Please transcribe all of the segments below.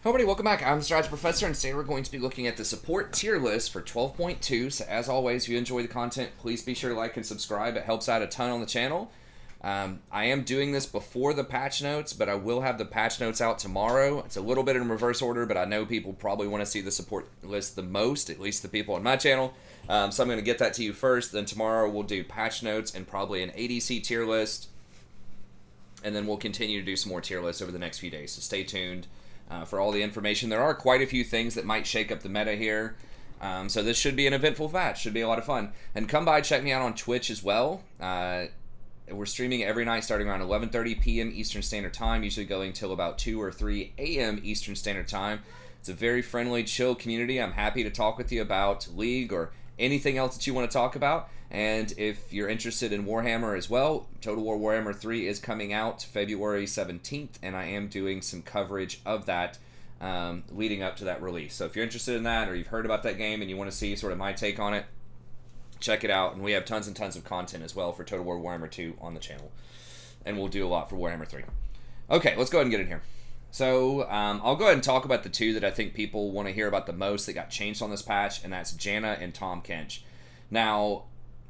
Hello everybody, welcome back. I'm the Strategy Professor, and today we're going to be looking at the support tier list for 12.2. So as always, if you enjoy the content, please be sure to like and subscribe. It helps out a ton on the channel. I am doing this before the patch notes, but I will have the patch notes out tomorrow. It's a little bit in reverse order, but I know people probably want to see the support list the most, at least the people on my channel. So I'm going to get that to you first. Then tomorrow we'll do patch notes and probably an ADC tier list. And then we'll continue to do some more tier lists over the next few days, so stay tuned. For all the information. There are quite a few things that might shake up the meta here. So this should be an eventful patch. Should be a lot of fun. And come by, check me out on Twitch as well. We're streaming every night starting around 11:30 p.m. Eastern Standard Time, usually going till about 2 or 3 a.m. Eastern Standard Time. It's a very friendly, chill community. I'm happy to talk with you about League or anything else that you want to talk about. And if you're interested in Warhammer as well, Total War Warhammer 3 is coming out February 17th, and I am doing some coverage of that leading up to that release. So if you're interested in that or you've heard about that game and you want to see sort of my take on it, check it out. And we have tons and tons of content as well for Total War Warhammer 2 on the channel. And we'll do a lot for Warhammer 3. Okay, let's go ahead and get in here. So I'll go ahead and talk about the two that I think people want to hear about the most that got changed on this patch, and that's Janna and Tahm Kench. Now,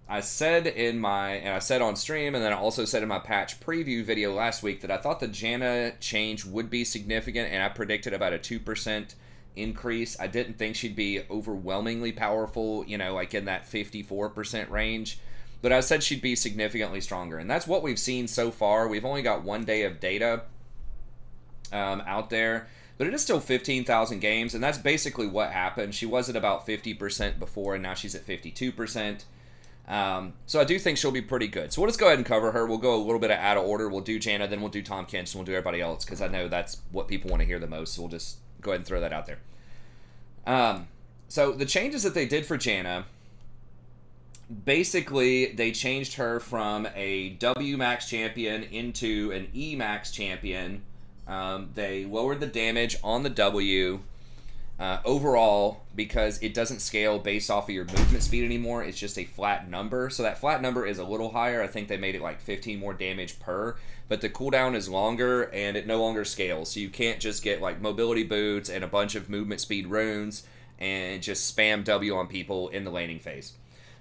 I said on stream, and then I also said in my patch preview video last week that I thought the Janna change would be significant, and I predicted about a 2% increase. I didn't think she'd be overwhelmingly powerful, you know, like in that 54% range, but I said she'd be significantly stronger, and that's what we've seen so far. We've only got 1 day of data out there, but it is still 15,000 games, and that's basically what happened. She was at about 50% before, and now she's at 52%. So I do think she'll be pretty good. So we'll just go ahead and cover her. We'll go a little bit out of order. We'll do Janna, then we'll do Tahm Kench, and we'll do everybody else, because I know that's what people want to hear the most. So we'll just go ahead and throw that out there. So the changes that they did for Janna, basically they changed her from a W max champion into an E max champion. They lowered the damage on the W. Overall, because it doesn't scale based off of your movement speed anymore, it's just a flat number. So that flat number is a little higher. I think they made it like 15 more damage per, but the cooldown is longer and it no longer scales. So you can't just get like mobility boots and a bunch of movement speed runes and just spam W on people in the laning phase.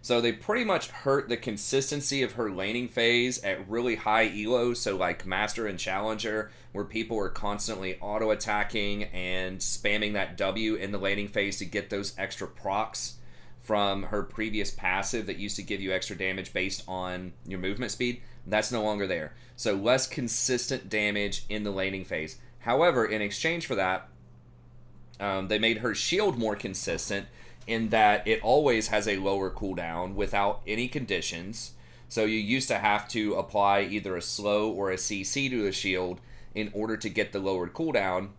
So they pretty much hurt the consistency of her laning phase at really high elos, so like Master and Challenger, where people are constantly auto-attacking and spamming that W in the laning phase to get those extra procs from her previous passive that used to give you extra damage based on your movement speed. That's no longer there. So less consistent damage in the laning phase. However, in exchange for that, they made her shield more consistent, in that it always has a lower cooldown without any conditions. So you used to have to apply either a slow or a CC to the shield in order to get the lowered cooldown.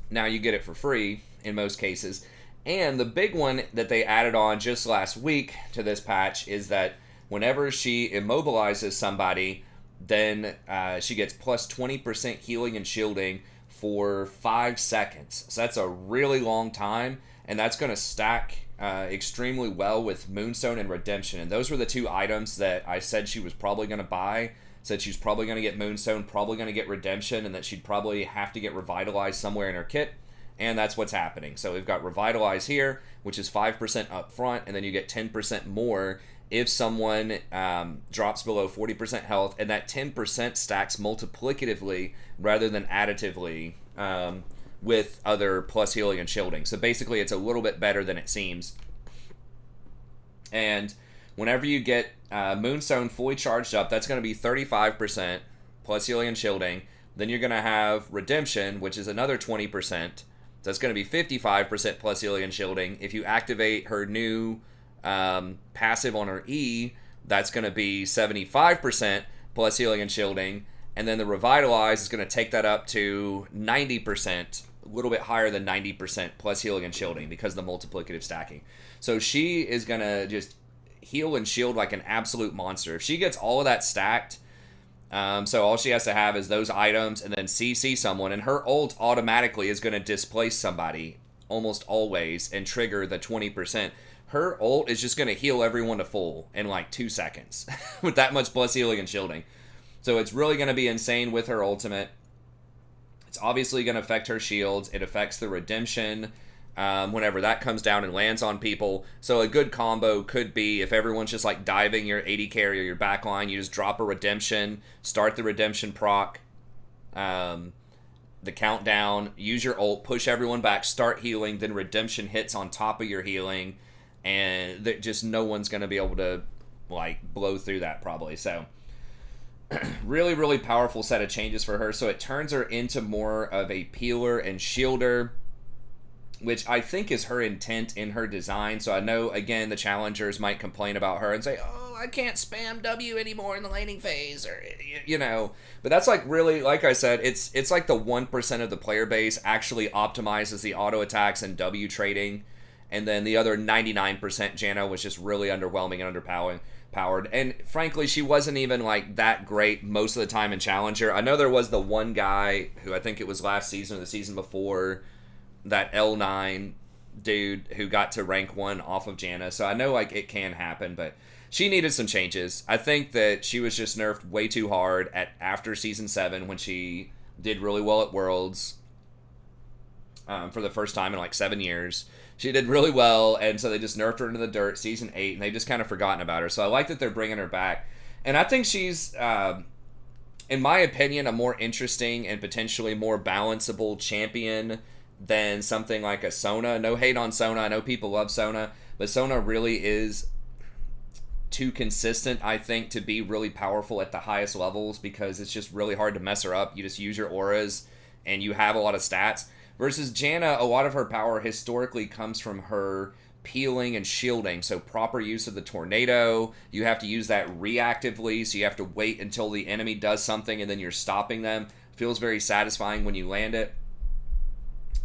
Now you get it for free in most cases. And the big one that they added on just last week to this patch is that whenever she immobilizes somebody, then she gets plus 20% healing and shielding for 5 seconds. So that's a really long time. And that's going to stack extremely well with Moonstone and Redemption. And those were the two items that I said she was probably going to buy. Said she was probably going to get Moonstone, probably going to get Redemption, and that she'd probably have to get Revitalized somewhere in her kit. And that's what's happening. So we've got Revitalize here, which is 5% up front, and then you get 10% more if someone drops below 40% health. And that 10% stacks multiplicatively rather than additively with other plus healing and shielding. So basically it's a little bit better than it seems. And whenever you get Moonstone fully charged up, that's going to be 35% plus healing and shielding. Then you're going to have Redemption, which is another 20%. So that's going to be 55% plus healing and shielding. If you activate her new passive on her E, that's going to be 75% plus healing and shielding. And then the Revitalize is going to take that up to 90%, a little bit higher than 90% plus healing and shielding because of the multiplicative stacking. So she is going to just heal and shield like an absolute monster. If she gets all of that stacked, so all she has to have is those items and then CC someone, and her ult automatically is going to displace somebody almost always and trigger the 20%. Her ult is just going to heal everyone to full in like 2 seconds with that much plus healing and shielding. So it's really going to be insane with her ultimate. It's obviously going to affect her shields. It affects the redemption whenever that comes down and lands on people. So a good combo could be if everyone's just like diving your AD carry or your backline, you just drop a redemption, start the redemption proc, the countdown, use your ult, push everyone back, start healing, then redemption hits on top of your healing, and just no one's going to be able to like blow through that probably. So really, really powerful set of changes for her. So it turns her into more of a peeler and shielder, which I think is her intent in her design. So I know, again, the challengers might complain about her and say, oh, I can't spam W anymore in the laning phase, or, you know. But that's like really, like I said, it's like the 1% of the player base actually optimizes the auto attacks and W trading. And then the other 99% Janna was just really underwhelming and underpowered. And frankly, she wasn't even like that great most of the time in Challenger. I know there was the one guy who I think it was last season or the season before, that L9 dude who got to rank 1 off of Janna. So I know like it can happen, but she needed some changes. I think that she was just nerfed way too hard after season 7 when she did really well at Worlds for the first time in like 7 years. She did really well, and so they just nerfed her into the dirt season 8, and they just kind of forgotten about her. So I like that they're bringing her back. And I think she's, in my opinion, a more interesting and potentially more balanceable champion than something like a Sona. No hate on Sona. I know people love Sona, but Sona really is too consistent, I think, to be really powerful at the highest levels because it's just really hard to mess her up. You just use your auras and you have a lot of stats. Versus Janna, a lot of her power historically comes from her peeling and shielding. So proper use of the tornado. You have to use that reactively, so you have to wait until the enemy does something and then you're stopping them. Feels very satisfying when you land it.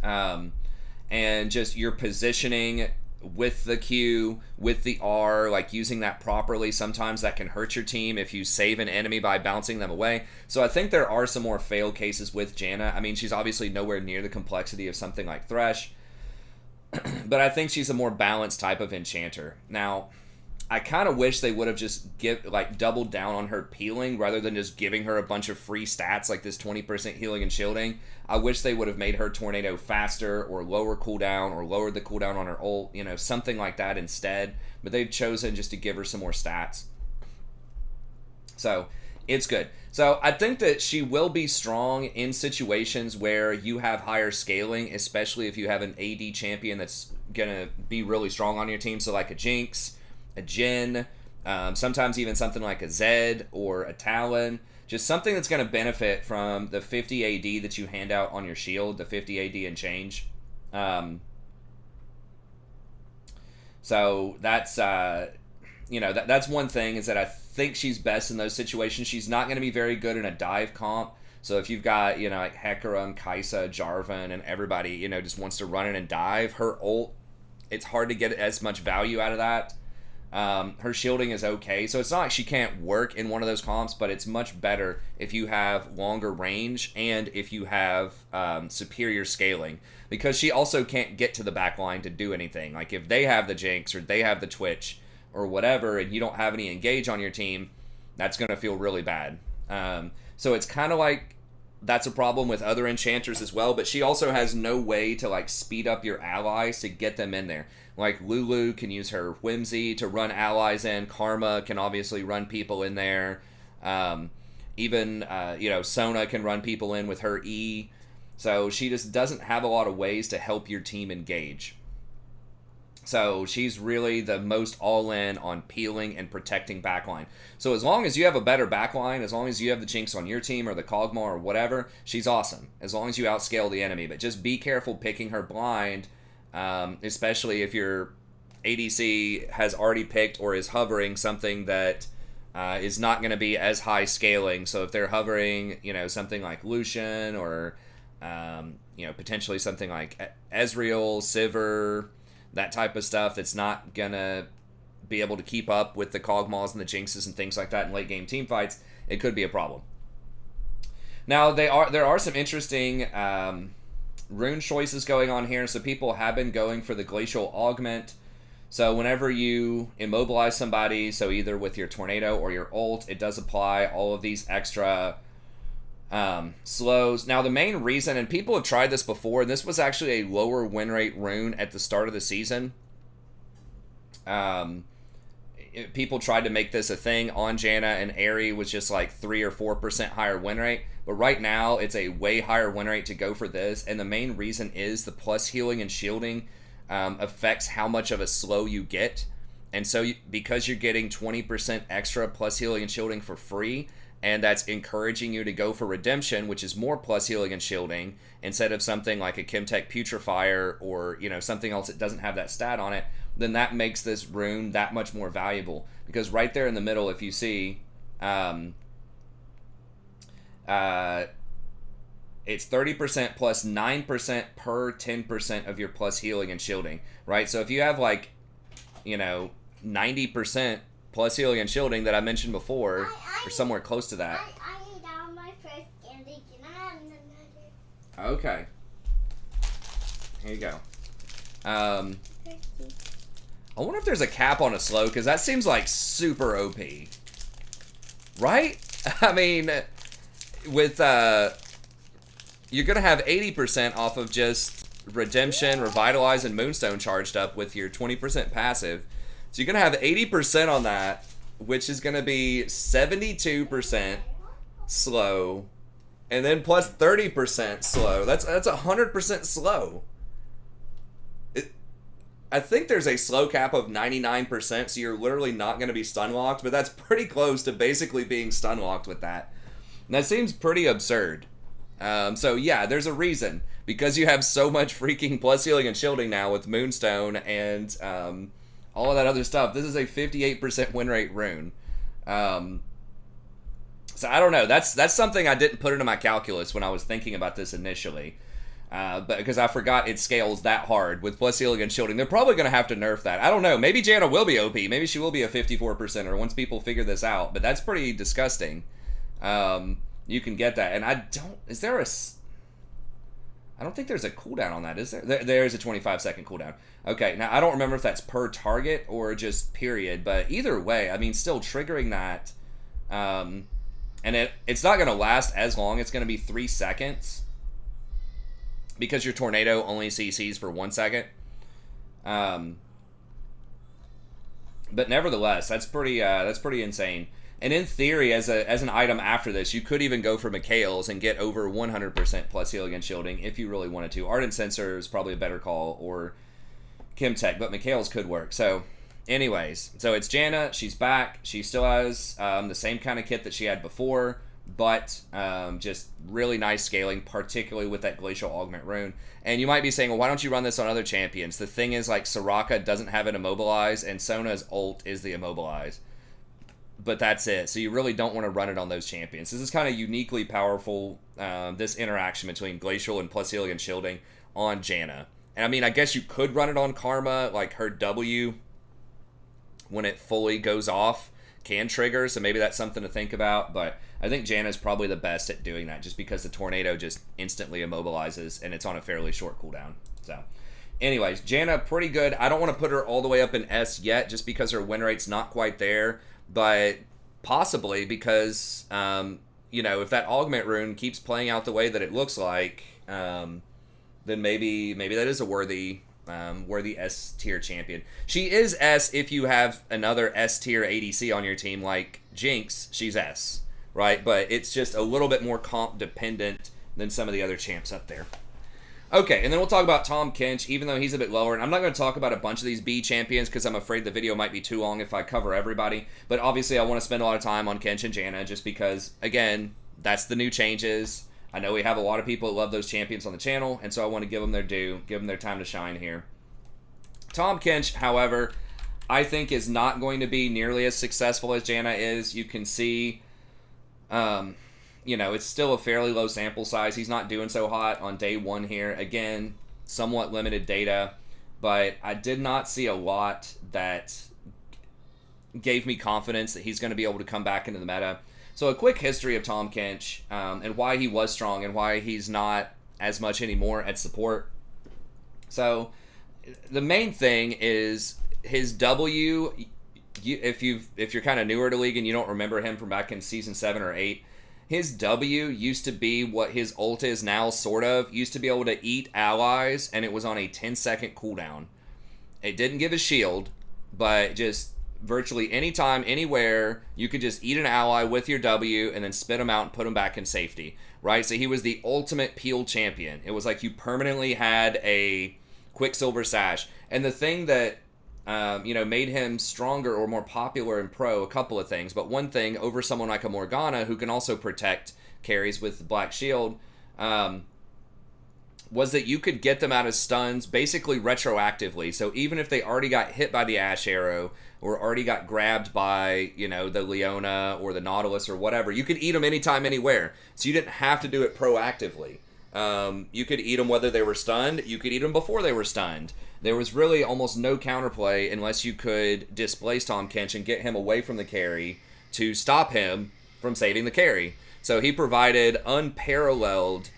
And just your positioning with the Q, with the R, like using that properly. Sometimes that can hurt your team if you save an enemy by bouncing them away. So I think there are some more fail cases with Janna. I mean, she's obviously nowhere near the complexity of something like Thresh, but I think she's a more balanced type of enchanter. Now, I kind of wish they would have just doubled down on her peeling rather than just giving her a bunch of free stats like this 20% healing and shielding. I wish they would have made her tornado faster or lower cooldown or lowered the cooldown on her ult, you know, something like that instead. But they've chosen just to give her some more stats. So it's good. So I think that she will be strong in situations where you have higher scaling, especially if you have an AD champion that's going to be really strong on your team. So like a Jinx, a Jhin, sometimes even something like a Zed or a Talon. Just something that's going to benefit from the 50 AD that you hand out on your shield, the 50 AD and change. So that's, that's one thing, is that I think she's best in those situations. She's not going to be very good in a dive comp. So if you've got, like Hecarim, Kai'Sa, Jarvan, and everybody, just wants to run in and dive, her ult, it's hard to get as much value out of that. Her shielding is okay, so it's not like she can't work in one of those comps, but it's much better if you have longer range and if you have superior scaling, because she also can't get to the back line to do anything. Like if they have the Jinx or they have the Twitch or whatever and you don't have any engage on your team, that's going to feel really bad. So it's kind of like that's a problem with other enchanters as well, but she also has no way to like speed up your allies to get them in there. Like Lulu can use her Whimsy to run allies in. Karma can obviously run people in there. Even Sona can run people in with her E. So she just doesn't have a lot of ways to help your team engage. So she's really the most all-in on peeling and protecting backline. So as long as you have a better backline, as long as you have the Jinx on your team or the Kog'Maw or whatever, she's awesome. As long as you outscale the enemy. But just be careful picking her blind, especially if your ADC has already picked or is hovering something that is not going to be as high scaling. So if they're hovering, something like Lucian or, potentially something like Ezreal, Sivir, that type of stuff that's not going to be able to keep up with the Kog'Maws and the Jinxes and things like that in late game team fights, it could be a problem. Now, there are some interesting rune choices going on here. So people have been going for the Glacial Augment. So whenever you immobilize somebody, so either with your Tornado or your ult, it does apply all of these extra Slows. Now, the main reason, and people have tried this before, and this was actually a lower win rate rune at the start of the season. People tried to make this a thing on Janna, and Aerie was just like 3 or 4% higher win rate. But right now, it's a way higher win rate to go for this, and the main reason is the plus healing and shielding affects how much of a slow you get. And so, because you're getting 20% extra plus healing and shielding for free, and that's encouraging you to go for redemption, which is more plus healing and shielding, instead of something like a Chemtech Putrefier or, you know, something else that doesn't have that stat on it, then that makes this rune that much more valuable. Because right there in the middle, if you see, it's 30% plus 9% per 10% of your plus healing and shielding, right? So if you have, like, you know, 90% plus healing and shielding that I mentioned before, or somewhere close to that. I ate down my first candy. Can I have another? Okay. Here you go. I wonder if there's a cap on a slow, because that seems like super OP. Right? I mean, with, you're going to have 80% off of just Redemption, Revitalize, and Moonstone charged up with your 20% passive. So you're going to have 80% on that, which is going to be 72% slow, and then plus 30% slow. That's 100% slow. I think there's a slow cap of 99%, so you're literally not going to be stun locked, but that's pretty close to basically being stun locked with that. And that seems pretty absurd. So yeah, there's a reason. Because you have so much freaking plus healing and shielding now with Moonstone and all of that other stuff. This is a 58% win rate rune. So I don't know. That's something I didn't put into my calculus when I was thinking about this initially. But because I forgot it scales that hard with plus healing and shielding. They're probably going to have to nerf that. I don't know. Maybe Janna will be OP. Maybe she will be a 54%er once people figure this out. But that's pretty disgusting. You can get that. And I don't think there's a cooldown on that, is there? There is a 25-second cooldown. Okay, now I don't remember if that's per target or just period, but either way, I mean, still triggering that, and it's not going to last as long. It's going to be 3 seconds because your tornado only CCs for 1 second. But nevertheless, that's pretty insane. And in theory, as an item after this, you could even go for Mikhail's and get over 100% plus healing and shielding if you really wanted to. Ardent Sensor is probably a better call, or Chemtech, but Mikhail's could work. So, anyways, so it's Janna. She's back. She still has the same kind of kit that she had before, but just really nice scaling, particularly with that Glacial Augment rune. And you might be saying, well, why don't you run this on other champions? The thing is, like, Soraka doesn't have an Immobilize, and Sona's ult is the Immobilize. But that's it. So you really don't want to run it on those champions. This is kind of uniquely powerful, this interaction between Glacial and plus healing and shielding on Janna. And I mean, I guess you could run it on Karma, like her W, when it fully goes off, can trigger. So maybe that's something to think about. But I think Janna's probably the best at doing that, just because the tornado just instantly immobilizes, and it's on a fairly short cooldown. So anyways, Janna, pretty good. I don't want to put her all the way up in S yet, just because her win rate's not quite there. But possibly because, you know, if that augment rune keeps playing out the way that it looks like, then maybe that is a worthy S tier champion. She is S if you have another S tier ADC on your team like Jinx. She's S, right? But it's just a little bit more comp dependent than some of the other champs up there. Okay, and then we'll talk about Tahm Kench, even though he's a bit lower. And I'm not going to talk about a bunch of these B champions because I'm afraid the video might be too long if I cover everybody. But obviously, I want to spend a lot of time on Kench and Janna just because, again, that's the new changes. I know we have a lot of people that love those champions on the channel, and so I want to give them their due, give them their time to shine here. Tahm Kench, however, I think is not going to be nearly as successful as Janna is. You can see... you know, it's still a fairly low sample size. He's not doing so hot on day one here. Again, somewhat limited data, but I did not see a lot that gave me confidence that he's going to be able to come back into the meta. So a quick history of Tahm Kench and why he was strong and why he's not as much anymore at support. So the main thing is his W. If you're kind of newer to League and you don't remember him from back in Season 7 or 8, his W used to be what his ult is now, sort of. Used to be able to eat allies, and it was on a 10-second cooldown. It didn't give a shield, but just virtually anytime, anywhere, you could just eat an ally with your W and then spit them out and put them back in safety, right? So he was the ultimate peel champion. It was like you permanently had a Quicksilver Sash. And the thing that made him stronger or more popular in pro, a couple of things, but one thing over someone like a Morgana, who can also protect carries with the Black Shield, was that you could get them out of stuns basically retroactively. So even if they already got hit by the Ash Arrow or already got grabbed by, the Leona or the Nautilus or whatever, you could eat them anytime, anywhere. So you didn't have to do it proactively. You could eat them whether they were stunned. You could eat them before they were stunned. There was really almost no counterplay unless you could displace Tahm Kench and get him away from the carry to stop him from saving the carry. So he provided unparalleled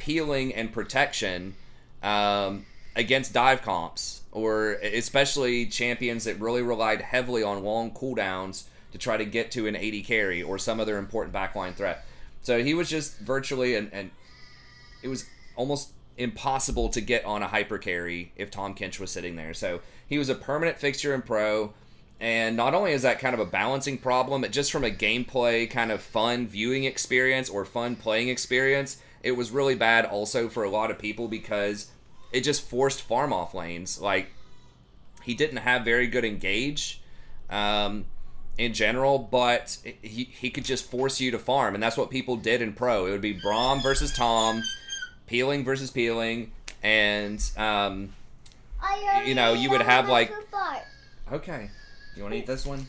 healing and protection against dive comps, or especially champions that really relied heavily on long cooldowns to try to get to an 80 carry or some other important backline threat. So he was just virtually, and it was almost impossible to get on a hyper carry if Tahm Kench was sitting there. So he was a permanent fixture in pro, and not only is that kind of a balancing problem, but just from a gameplay kind of fun viewing experience or fun playing experience, it was really bad also for a lot of people because it just forced farm off lanes. Like, he didn't have very good engage in general, but he could just force you to farm, and that's what people did in pro. It would be Braum versus Tahm, peeling versus peeling, and you would have like, okay, you want to eat this one?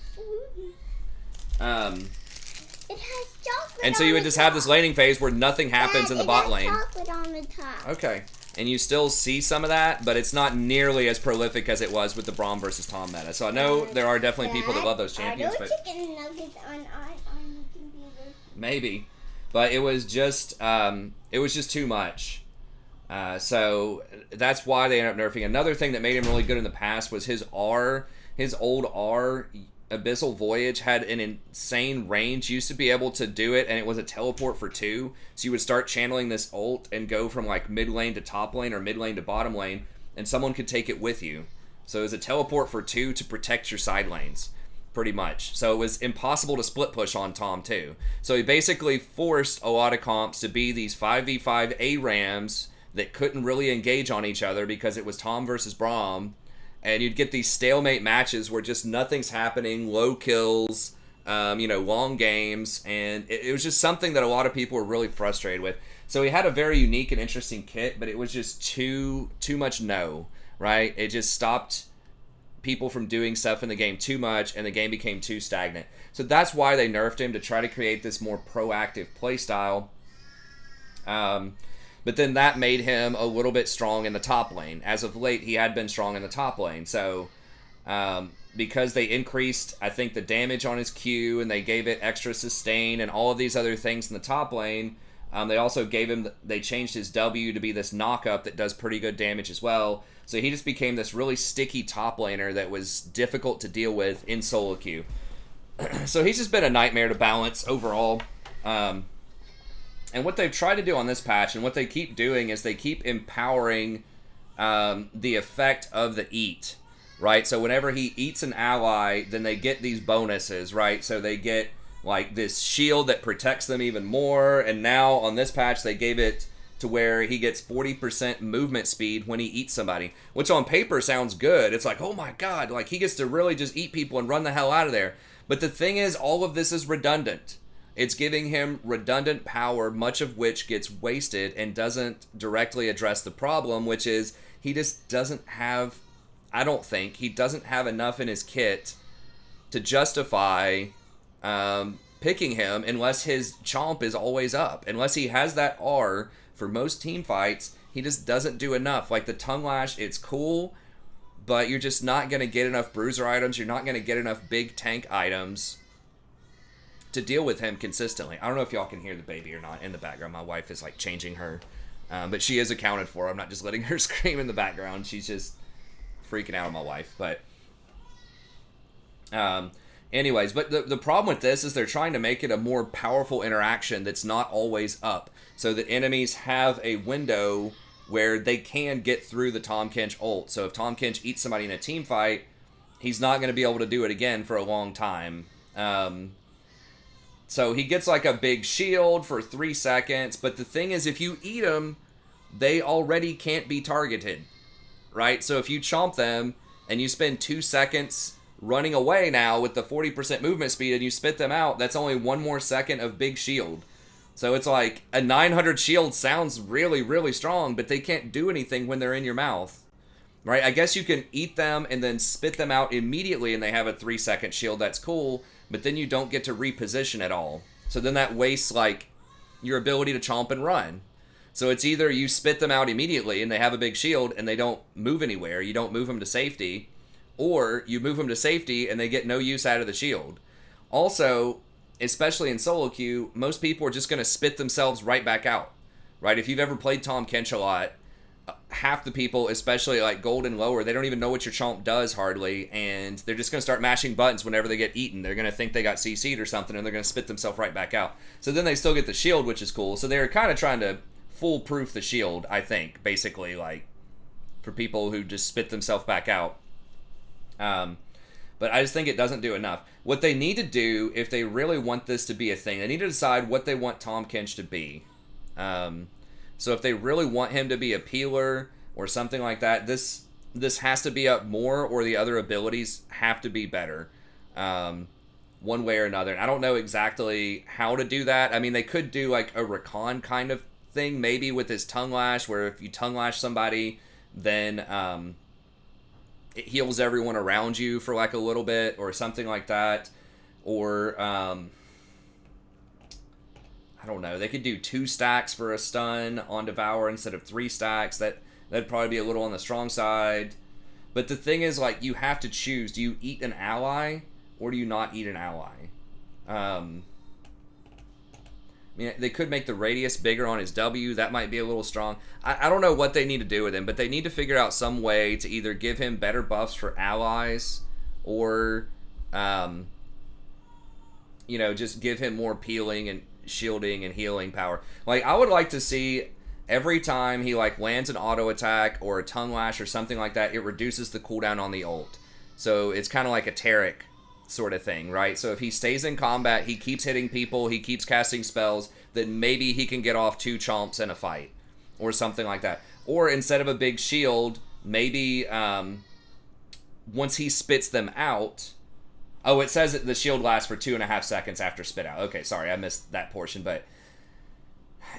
It has chocolate. And so you would just have this laning phase where nothing happens in the bot lane. Chocolate on the top. Okay, and you still see some of that, but it's not nearly as prolific as it was with the Braum versus Tahm meta. So I know there are definitely people that love those champions, but chicken nuggets on the computer. Maybe, but it was just too much. So that's why they ended up nerfing. Another thing that made him really good in the past was his old R. Abyssal Voyage had an insane range. You used to be able to do it, and it was a teleport for 2. So you would start channeling this ult and go from like mid lane to top lane or mid lane to bottom lane, and someone could take it with you. So it was a teleport for 2 to protect your side lanes, pretty much. So it was impossible to split push on Tahm too. So he basically forced a lot of comps to be these 5v5 ARAMs that couldn't really engage on each other because it was Tahm versus Braum. And you'd get these stalemate matches where just nothing's happening, low kills, long games, and it was just something that a lot of people were really frustrated with. So he had a very unique and interesting kit, but it was just too much right? It just stopped people from doing stuff in the game too much, and the game became too stagnant. So that's why they nerfed him, to try to create this more proactive playstyle. But then that made him a little bit strong in the top lane. As of late, he had been strong in the top lane. So, because they increased, I think, the damage on his Q, and they gave it extra sustain and all of these other things in the top lane, they also gave him, they changed his W to be this knock-up that does pretty good damage as well. So he just became this really sticky top laner that was difficult to deal with in solo queue. So he's just been a nightmare to balance overall. And what they've tried to do on this patch, and what they keep doing, is they keep empowering the effect of the eat, right? So whenever he eats an ally, then they get these bonuses, right? So they get like this shield that protects them even more, and now on this patch they gave it to where he gets 40% movement speed when he eats somebody, which on paper sounds good. It's like, oh my god, like he gets to really just eat people and run the hell out of there. But the thing is, all of this is redundant. It's giving him redundant power, much of which gets wasted and doesn't directly address the problem, which is he just doesn't have, I don't think, he doesn't have enough in his kit to justify picking him unless his chomp is always up. Unless he has that R for most team fights, he just doesn't do enough. Like the Tongue Lash, it's cool, but you're just not going to get enough bruiser items. You're not going to get enough big tank items to deal with him consistently. I don't know if y'all can hear the baby or not in the background. My wife is like changing her, but she is accounted for. I'm not just letting her scream in the background. She's just freaking out on my wife. But Anyways, but the problem with this is they're trying to make it a more powerful interaction that's not always up. So that enemies have a window where they can get through the Tahm Kench ult. So if Tahm Kench eats somebody in a team fight, he's not going to be able to do it again for a long time. So he gets like a big shield for 3 seconds. But the thing is, if you eat them, they already can't be targeted, right? So if you chomp them and you spend 2 seconds running away now with the 40% movement speed and you spit them out, that's only 1 more second of big shield. So it's like a 900 shield sounds really, really strong, but they can't do anything when they're in your mouth, right? I guess you can eat them and then spit them out immediately and they have a 3-second shield. That's cool, but then you don't get to reposition at all. So then that wastes like your ability to chomp and run. So it's either you spit them out immediately and they have a big shield and they don't move anywhere, you don't move them to safety, or you move them to safety and they get no use out of the shield. Also, especially in solo queue, most people are just going to spit themselves right back out, right? If you've ever played Tahm Kench a lot, half the people, especially like gold and lower, they don't even know what your chomp does hardly, and they're just going to start mashing buttons whenever they get eaten. They're going to think they got CC'd or something, and they're going to spit themselves right back out. So then they still get the shield, which is cool. So they're kind of trying to foolproof the shield, I think, basically, like, for people who just spit themselves back out. But I just think it doesn't do enough. What they need to do, if they really want this to be a thing, they need to decide what they want Tahm Kench to be. So if they really want him to be a peeler or something like that, this has to be up more, or the other abilities have to be better. One way or another. And I don't know exactly how to do that. I mean, they could do like a Rakan kind of thing, maybe with his tongue lash, where if you tongue lash somebody, then it heals everyone around you for like a little bit, or something like that. Or I don't know, they could do 2 stacks for a stun on Devour instead of 3 stacks. That'd probably be a little on the strong side. But the thing is, like, you have to choose. Do you eat an ally or do you not eat an ally? I mean, they could make the radius bigger on his W. That might be a little strong. I don't know what they need to do with him, but they need to figure out some way to either give him better buffs for allies, or, just give him more peeling and shielding and healing power. Like, I would like to see every time he, like, lands an auto attack or a tongue lash or something like that, it reduces the cooldown on the ult. So it's kind of like a Tarek sort of thing, right? So if he stays in combat, he keeps hitting people, he keeps casting spells, then maybe he can get off 2 chomps in a fight or something like that. Or instead of a big shield, maybe once he spits them out, oh, it says that the shield lasts for 2.5 seconds after spit out. Okay, sorry, I missed that portion, but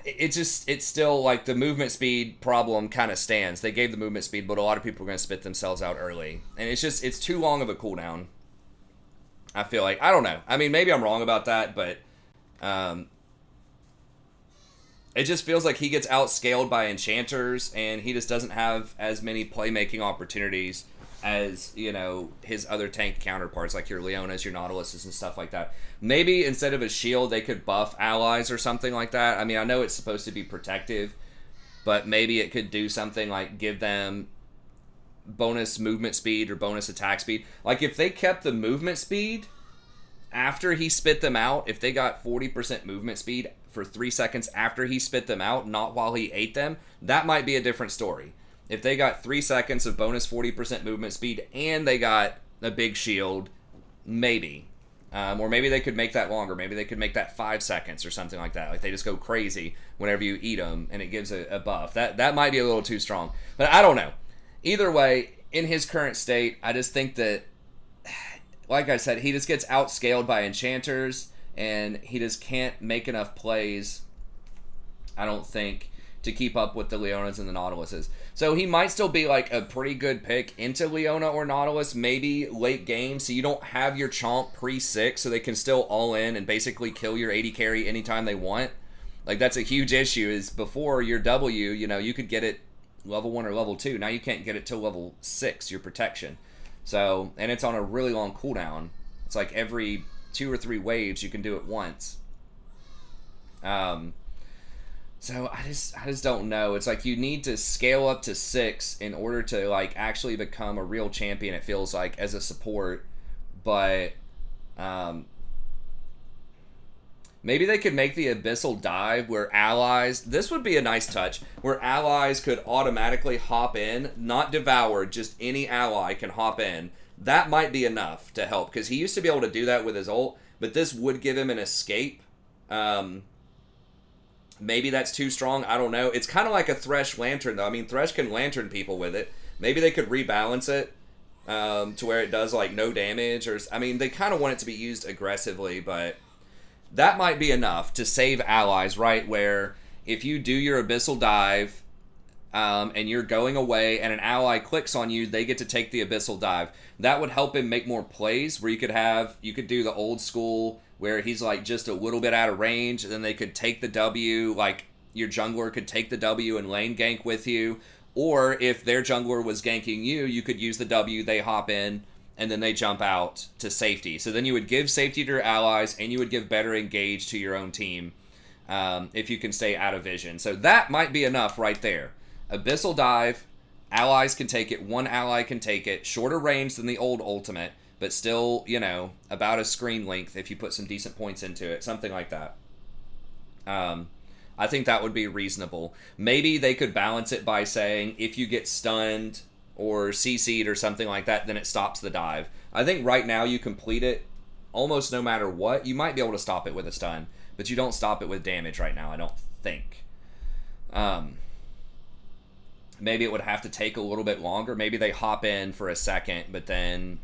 it's still like the movement speed problem kind of stands. They gave the movement speed, but a lot of people are going to spit themselves out early, and it's too long of a cooldown. I feel like, I don't know. I mean, maybe I'm wrong about that, but it just feels like he gets outscaled by enchanters, and he just doesn't have as many playmaking opportunities as, his other tank counterparts, like your Leonas, your Nautiluses, and stuff like that. Maybe instead of a shield, they could buff allies or something like that. I mean, I know it's supposed to be protective, but maybe it could do something like give them bonus movement speed or bonus attack speed. Like, if they kept the movement speed after he spit them out, if they got 40% movement speed for 3 seconds after he spit them out, not while he ate them, that might be a different story. If they got 3 seconds of bonus 40% movement speed and they got a big shield, maybe. Or maybe they could make that longer. Maybe they could make that 5 seconds or something like that. Like, they just go crazy whenever you eat them and it gives a buff. That might be a little too strong. But I don't know. Either way, in his current state, I just think that, like I said, he just gets outscaled by enchanters, and he just can't make enough plays, I don't think, to keep up with the Leonas and the Nautiluses. So he might still be like a pretty good pick into Leona or Nautilus, maybe late game, so you don't have your chomp pre-6, so they can still all in and basically kill your AD carry anytime they want. Like, that's a huge issue, is before your W, you could get it level 1 or level 2. Now you can't get it till level 6, your protection. So, and it's on a really long cooldown. It's like every 2 or 3 waves you can do it once. So I just don't know. It's like you need to scale up to 6 in order to, like, actually become a real champion, it feels like, as a support. But Maybe they could make the Abyssal Dive where allies... This would be a nice touch. Where allies could automatically hop in. Not devour, just any ally can hop in. That might be enough to help. Because he used to be able to do that with his ult. But this would give him an escape. Maybe that's too strong. I don't know. It's kind of like a Thresh Lantern, though. I mean, Thresh can Lantern people with it. Maybe they could rebalance it to where it does, like, no damage. Or I mean, they kind of want it to be used aggressively, but... That might be enough to save allies, right? Where if you do your Abyssal Dive and you're going away and an ally clicks on you, they get to take the Abyssal Dive. That would help him make more plays where you could do the old school where he's like just a little bit out of range and then they could take the W, like your jungler could take the W and lane gank with you. Or if their jungler was ganking you, you could use the W, they hop in, and then they jump out to safety. So then you would give safety to your allies, and you would give better engage to your own team if you can stay out of vision. So that might be enough right there. Abyssal Dive, allies can take it, one ally can take it, shorter range than the old ultimate, but still, you know, about a screen length if you put some decent points into it, something like that. I think that would be reasonable. Maybe they could balance it by saying if you get stunned or CC'd or something like that, then it stops the dive. I think right now you complete it almost no matter what. You might be able to stop it with a stun, but you don't stop it with damage right now, I don't think. Maybe it would have to take a little bit longer. Maybe they hop in for a second, but then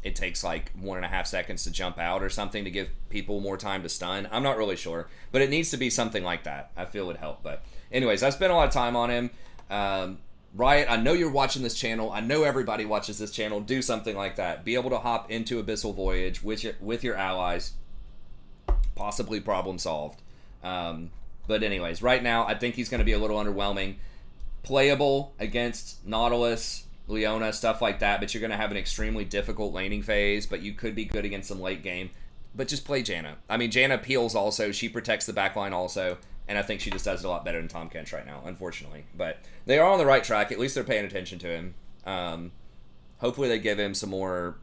it takes like 1.5 seconds to jump out or something to give people more time to stun. I'm not really sure, but it needs to be something like that. I feel would help. But anyways, I spent a lot of time on him. Riot, I know you're watching this channel. I know everybody watches this channel. Do something like that. Be able to hop into Abyssal Voyage with your allies. Possibly problem solved. But anyways, right now, I think he's going to be a little underwhelming. Playable against Nautilus, Leona, stuff like that, but you're going to have an extremely difficult laning phase, but you could be good against some late game. But just play Janna. I mean, Janna peels also. She protects the backline also. And I think she just does it a lot better than Tahm Kench right now, unfortunately. But they are on the right track. At least they're paying attention to him. Hopefully they give him some more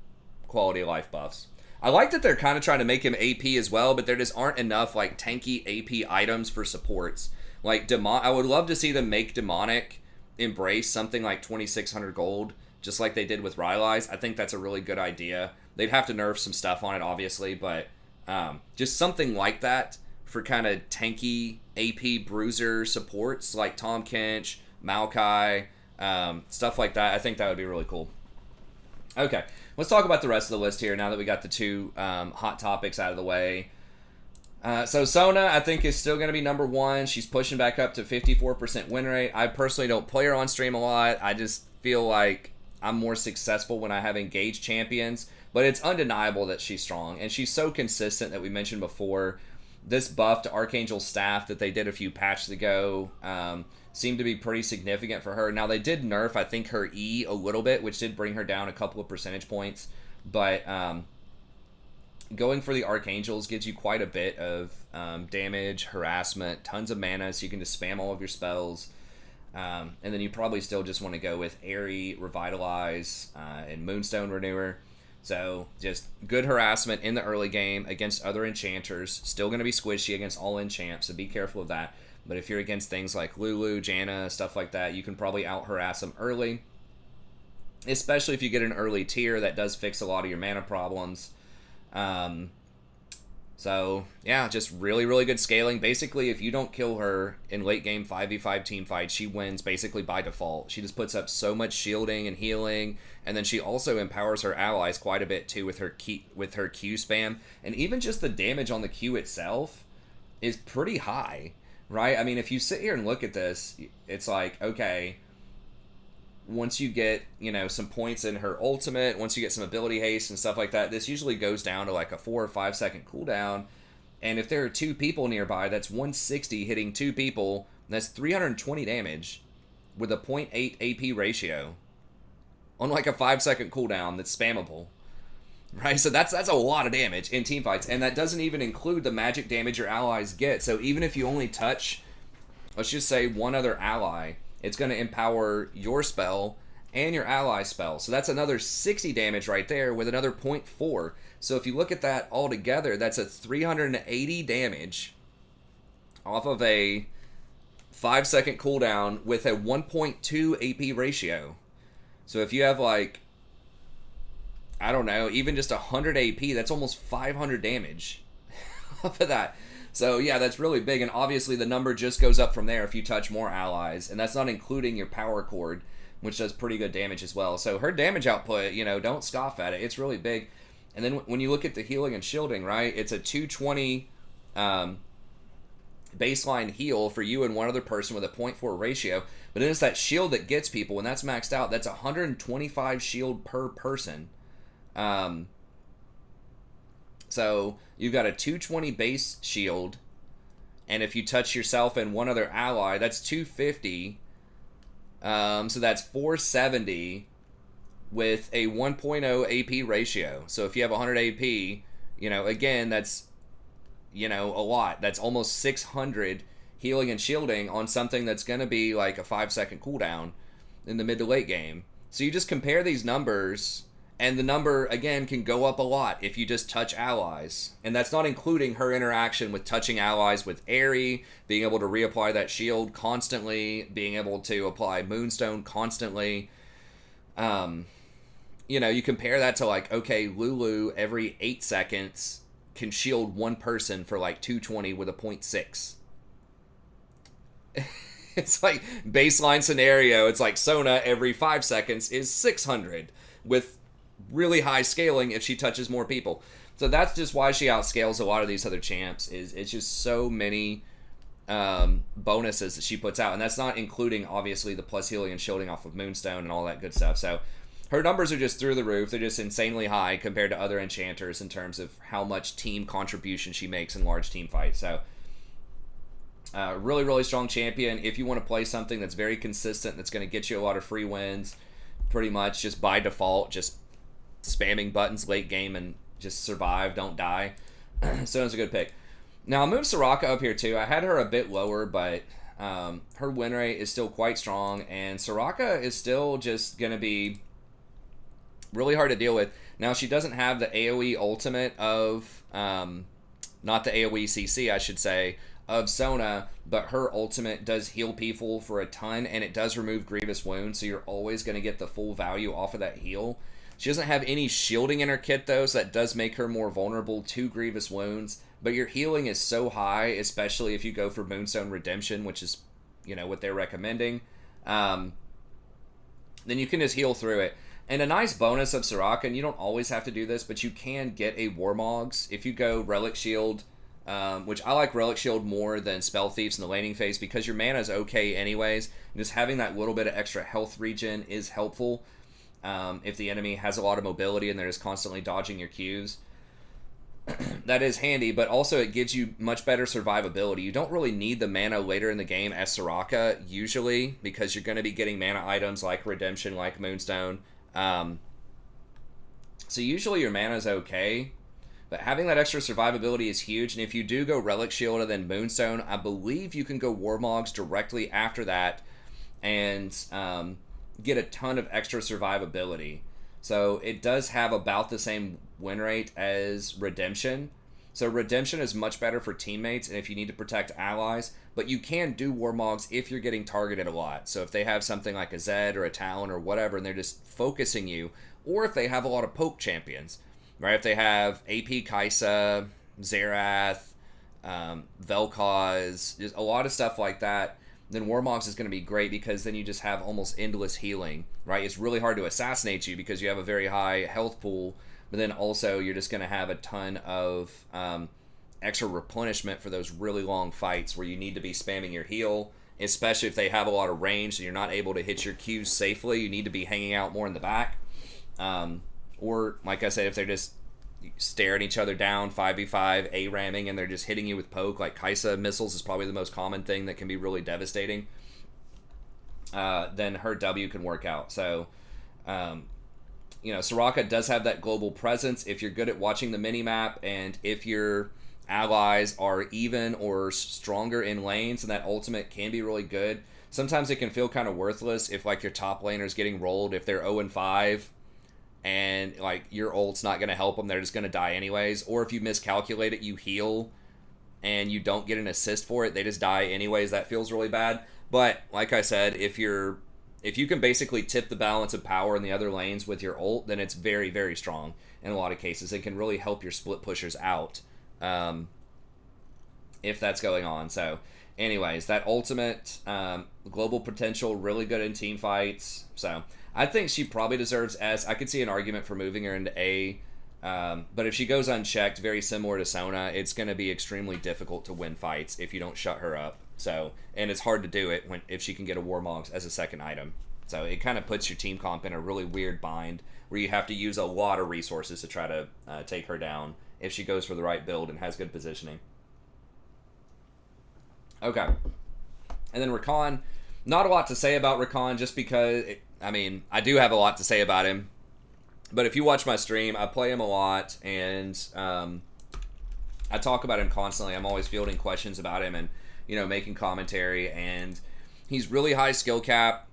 quality of life buffs. I like that they're kind of trying to make him AP as well, but there just aren't enough like tanky AP items for supports. Like I would love to see them make Demonic embrace something like 2,600 gold, just like they did with Rylai's. I think that's a really good idea. They'd have to nerf some stuff on it, obviously, but just something like that for kind of tanky AP bruiser supports like Tahm Kench, Maokai, stuff like that. I think that would be really cool. Okay, let's talk about the rest of the list here now that we got the two hot topics out of the way. So Sona, I think, is still going to be number one. She's pushing back up to 54% win rate. I personally don't play her on stream a lot. I just feel like I'm more successful when I have engaged champions. But it's undeniable that she's strong. And she's so consistent that we mentioned before. This buff to Archangel's Staff that they did a few patches ago seemed to be pretty significant for her. Now, they did nerf, I think, her E a little bit, which did bring her down a couple of percentage points. But going for the Archangels gives you quite a bit of damage, harassment, tons of mana, so you can just spam all of your spells. And then you probably still just want to go with Airy, Revitalize, and Moonstone Renewer. So, just good harassment in the early game against other enchanters. Still going to be squishy against all enchants, so be careful of that. But if you're against things like Lulu, Janna, stuff like that, you can probably out-harass them early. Especially if you get an early tier, that does fix a lot of your mana problems. So, yeah, just really, really good scaling. Basically, if you don't kill her in late game 5v5 team fights, she wins basically by default. She just puts up so much shielding and healing, and then she also empowers her allies quite a bit too with her Q spam. And even just the damage on the Q itself is pretty high, right? I mean, if you sit here and look at this, it's like, okay, once you get, you know, some points in her ultimate, once you get some ability haste and stuff like that, this usually goes down to like a 4 or 5 second cooldown. And if there are 2 people nearby, that's 160 hitting 2 people. That's 320 damage with a 0.8 AP ratio on like a 5 second cooldown that's spammable. Right? So that's a lot of damage in team fights. And that doesn't even include the magic damage your allies get. So even if you only touch, let's just say, one other ally, it's going to empower your spell and your ally spell. So that's another 60 damage right there with another 0.4. So if you look at that all together, that's a 380 damage off of a 5-second cooldown with a 1.2 AP ratio. So if you have like, I don't know, even just 100 AP, that's almost 500 damage off of that. So yeah, that's really big, and obviously the number just goes up from there if you touch more allies, and that's not including your power cord, which does pretty good damage as well. So her damage output, you know, don't scoff at it. It's really big. And then when you look at the healing and shielding, right, it's a 220 baseline heal for you and one other person with a 0.4 ratio, but then it's that shield that gets people, and that's maxed out. That's 125 shield per person. So you've got a 220 base shield, and if you touch yourself and one other ally, that's 250. So that's 470 with a 1.0 AP ratio. So if you have 100 AP, you know, again, that's, you know, a lot. That's almost 600 healing and shielding on something that's going to be like a 5-second cooldown in the mid to late game. So you just compare these numbers, and the number, again, can go up a lot if you just touch allies. And that's not including her interaction with touching allies with Aerie, being able to reapply that shield constantly, being able to apply Moonstone constantly. You know, you compare that to like, okay, Lulu every 8 seconds can shield one person for like 220 with a 0.6. It's like baseline scenario. It's like Sona every 5 seconds is 600 with really high scaling if she touches more people. So that's just why she outscales a lot of these other champs. Is it's just so many bonuses that she puts out, and that's not including obviously the plus healing and shielding off of Moonstone and all that good stuff. So her numbers are just through the roof. They're just insanely high compared to other enchanters in terms of how much team contribution she makes in large team fights. So really, really strong champion. If you want to play something that's very consistent, that's going to get you a lot of free wins, pretty much just by default, just spamming buttons late game and just survive, don't die. So it's a good pick. Now I'll move Soraka up here too. I had her a bit lower, but her win rate is still quite strong, and Soraka is still just going to be really hard to deal with. Now she doesn't have the AoE ultimate of, not the AoE CC I should say, of Sona, but her ultimate does heal people for a ton, and it does remove grievous wounds, so you're always going to get the full value off of that heal. She doesn't have any shielding in her kit though, so that does make her more vulnerable to grievous wounds, but your healing is so high, especially if you go for Moonstone Redemption, which is, you know, what they're recommending, then you can just heal through it. And a nice bonus of Soraka, and you don't always have to do this, but you can get a Warmogs if you go Relic Shield, which I like Relic Shield more than Spell Thieves in the laning phase because your mana is okay anyways, and just having that little bit of extra health regen is helpful if the enemy has a lot of mobility and they're just constantly dodging your Qs. That is handy, but also it gives you much better survivability. You don't really need the mana later in the game as Soraka, usually, because you're going to be getting mana items like Redemption, like Moonstone. So usually your mana is okay, but having that extra survivability is huge, and if you do go Relic Shield and then Moonstone, I believe you can go Warmogs directly after that and get a ton of extra survivability. So it does have about the same win rate as Redemption. So Redemption is much better for teammates and if you need to protect allies, but you can do Warmogs if you're getting targeted a lot. So if they have something like a Zed or a Talon or whatever and they're just focusing you, or if they have a lot of poke champions, right? If they have AP Kaisa, Xerath, Vel'Koz, just a lot of stuff like that, then Warmogs is going to be great because then you just have almost endless healing, right? It's really hard to assassinate you because you have a very high health pool, but then also you're just going to have a ton of extra replenishment for those really long fights where you need to be spamming your heal, especially if they have a lot of range and you're not able to hit your Qs safely. You need to be hanging out more in the back. Or, like I said, if they're just staring each other down 5v5 A-ramming and they're just hitting you with poke, like Kaisa missiles is probably the most common thing that can be really devastating, then her W can work out. So you know, Soraka does have that global presence if you're good at watching the minimap, and if you're allies are even or stronger in lanes, and that ultimate can be really good. Sometimes it can feel kind of worthless if like your top laner's getting rolled, if they're 0-5 and like your ult's not going to help them, they're just going to die anyways. Or if you miscalculate it, you heal and you don't get an assist for it, they just die anyways. That feels really bad. But like I said, if you can basically tip the balance of power in the other lanes with your ult, then it's very, very strong in a lot of cases. It can really help your split pushers out if that's going on. So anyways, that ultimate, global potential, really good in team fights. So I think she probably deserves S. I could see an argument for moving her into A. But if she goes unchecked, very similar to Sona, it's going to be extremely difficult to win fights if you don't shut her up. So, and it's hard to do it if she can get a Warmogs as a second item. So it kind of puts your team comp in a really weird bind where you have to use a lot of resources to try to take her down if she goes for the right build and has good positioning. Okay. And then Rakan. Not a lot to say about Rakan just because, I do have a lot to say about him. But if you watch my stream, I play him a lot, and I talk about him constantly. I'm always fielding questions about him and, making commentary. And he's really high skill cap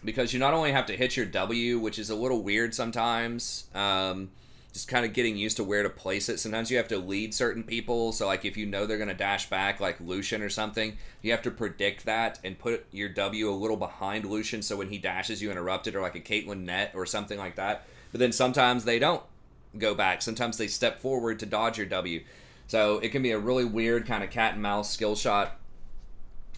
because you not only have to hit your W, which is a little weird sometimes, just kind of getting used to where to place it. Sometimes you have to lead certain people. So, like, if you know they're going to dash back, like Lucian or something, you have to predict that and put your W a little behind Lucian so when he dashes, you interrupt it, or like a Caitlyn net or something like that. But then sometimes they don't go back. Sometimes they step forward to dodge your W. So it can be a really weird kind of cat and mouse skill shot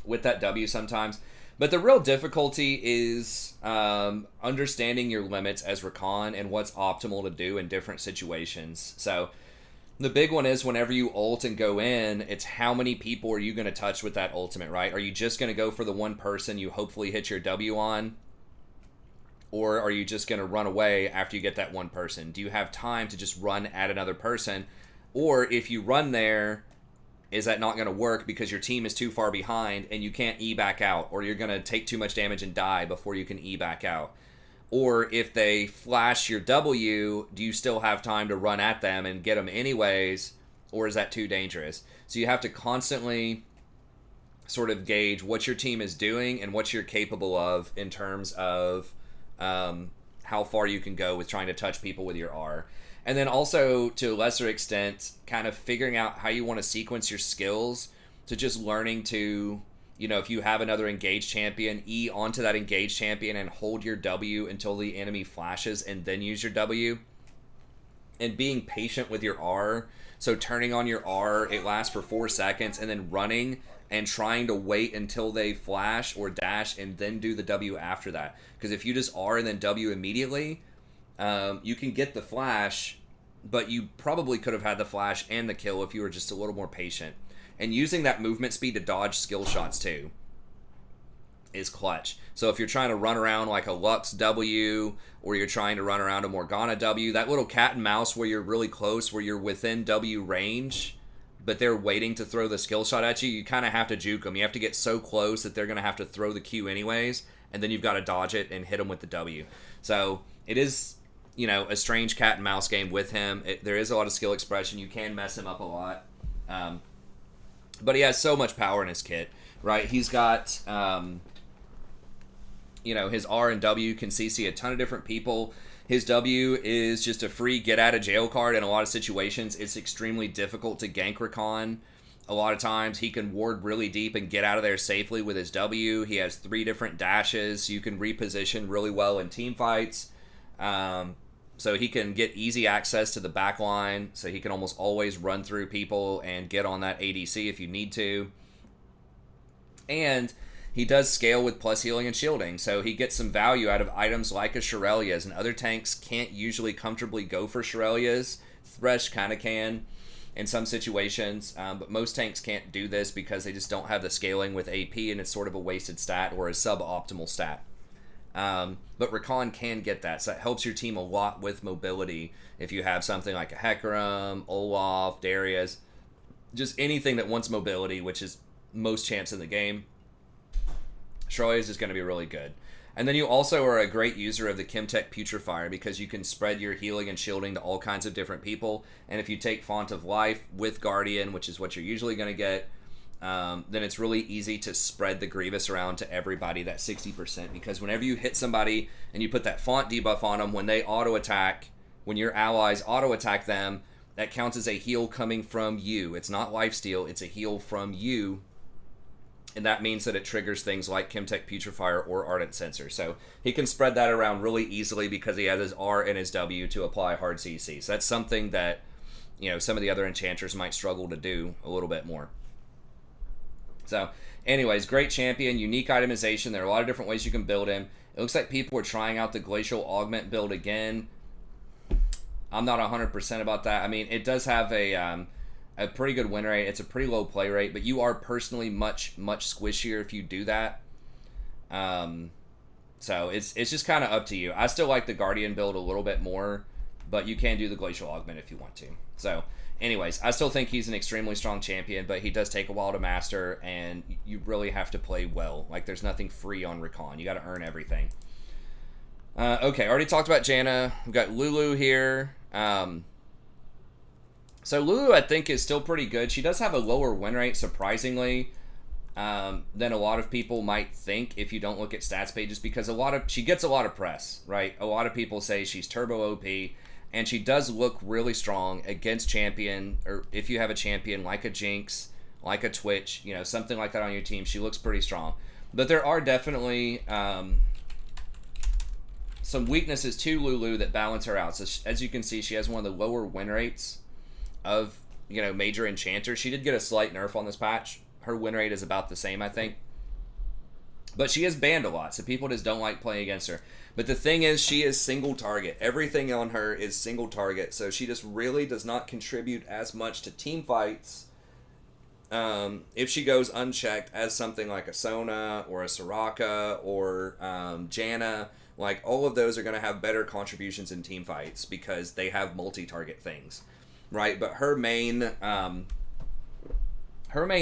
with that W sometimes. But the real difficulty is understanding your limits as Rakan and what's optimal to do in different situations. So the big one is whenever you ult and go in, it's how many people are you going to touch with that ultimate, right? Are you just going to go for the one person you hopefully hit your W on? Or are you just going to run away after you get that one person? Do you have time to just run at another person? Or if you run there, is that not going to work because your team is too far behind and you can't E back out, or you're going to take too much damage and die before you can E back out? Or if they flash your W, do you still have time to run at them and get them anyways, or is that too dangerous? So you have to constantly sort of gauge what your team is doing and what you're capable of in terms of how far you can go with trying to touch people with your R. And then also, to a lesser extent, kind of figuring out how you want to sequence your skills to just learning to, if you have another engaged champion, E onto that engaged champion and hold your W until the enemy flashes and then use your W. And being patient with your R. So turning on your R, it lasts for 4 seconds, and then running and trying to wait until they flash or dash and then do the W after that. Because if you just R and then W immediately, you can get the flash, but you probably could have had the flash and the kill if you were just a little more patient. And using that movement speed to dodge skill shots too is clutch. So if you're trying to run around like a Lux W, or you're trying to run around a Morgana W, that little cat and mouse where you're really close, where you're within W range, but they're waiting to throw the skill shot at you, you kind of have to juke them. You have to get so close that they're going to have to throw the Q anyways, and then you've got to dodge it and hit them with the W. So it is, a strange cat and mouse game with him. There is a lot of skill expression. You can mess him up a lot. But he has so much power in his kit, right? He's got, his R and W can CC a ton of different people. His W is just a free get-out-of-jail card in a lot of situations. It's extremely difficult to gank Rakan. A lot of times he can ward really deep and get out of there safely with his W. He has 3 different dashes. You can reposition really well in team fights. So he can get easy access to the back line, so he can almost always run through people and get on that ADC if you need to. And he does scale with plus healing and shielding, so he gets some value out of items like a Shirelia's, and other tanks can't usually comfortably go for Shirelia's. Thresh kind of can in some situations, but most tanks can't do this because they just don't have the scaling with AP, and it's sort of a wasted stat or a suboptimal stat. But Rakan can get that, so that helps your team a lot with mobility. If you have something like a Hecarim, Olaf, Darius, just anything that wants mobility, which is most champs in the game, Shirley is just going to be really good. And then you also are a great user of the Chemtech Putrefier because you can spread your healing and shielding to all kinds of different people. And if you take Font of Life with Guardian, which is what you're usually going to get, then it's really easy to spread the Grievous around to everybody, that 60%. Because whenever you hit somebody and you put that Font debuff on them, when they auto-attack, when your allies auto-attack them, that counts as a heal coming from you. It's not lifesteal, it's a heal from you. And that means that it triggers things like Chemtech Putrefier or Ardent Sensor. So he can spread that around really easily because he has his R and his W to apply hard CC. So that's something that, some of the other enchanters might struggle to do a little bit more. So, anyways, great champion, unique itemization. There are a lot of different ways you can build him. It looks like people are trying out the Glacial Augment build again. I'm not 100% about that. I mean, it does have a pretty good win rate. It's a pretty low play rate, but you are personally much squishier if you do that. So it's just kind of up to you. I still like the Guardian build a little bit more, but you can do the Glacial Augment if you want to. So, anyways, I still think he's an extremely strong champion, but he does take a while to master, and you really have to play well. Like, there's nothing free on Rakan. You got to earn everything. Okay, already talked about Janna. We've got Lulu here. So Lulu, I think, is still pretty good. She does have a lower win rate, surprisingly, than a lot of people might think if you don't look at stats pages, because she gets a lot of press, right? A lot of people say she's turbo OP, and she does look really strong against champion, or if you have a champion like a Jinx, like a Twitch, something like that on your team, she looks pretty strong. But there are definitely some weaknesses to Lulu that balance her out. So as you can see, she has one of the lower win rates of major enchanters. She did get a slight nerf on this patch. Her win rate is about the same, I think, but she is banned a lot, so people just don't like playing against her. But the thing is, she is single target. Everything on her is single target, so she just really does not contribute as much to team fights if she goes unchecked as something like a Sona or a Soraka or Janna. Like, all of those are going to have better contributions in team fights because they have multi-target things, right? But her main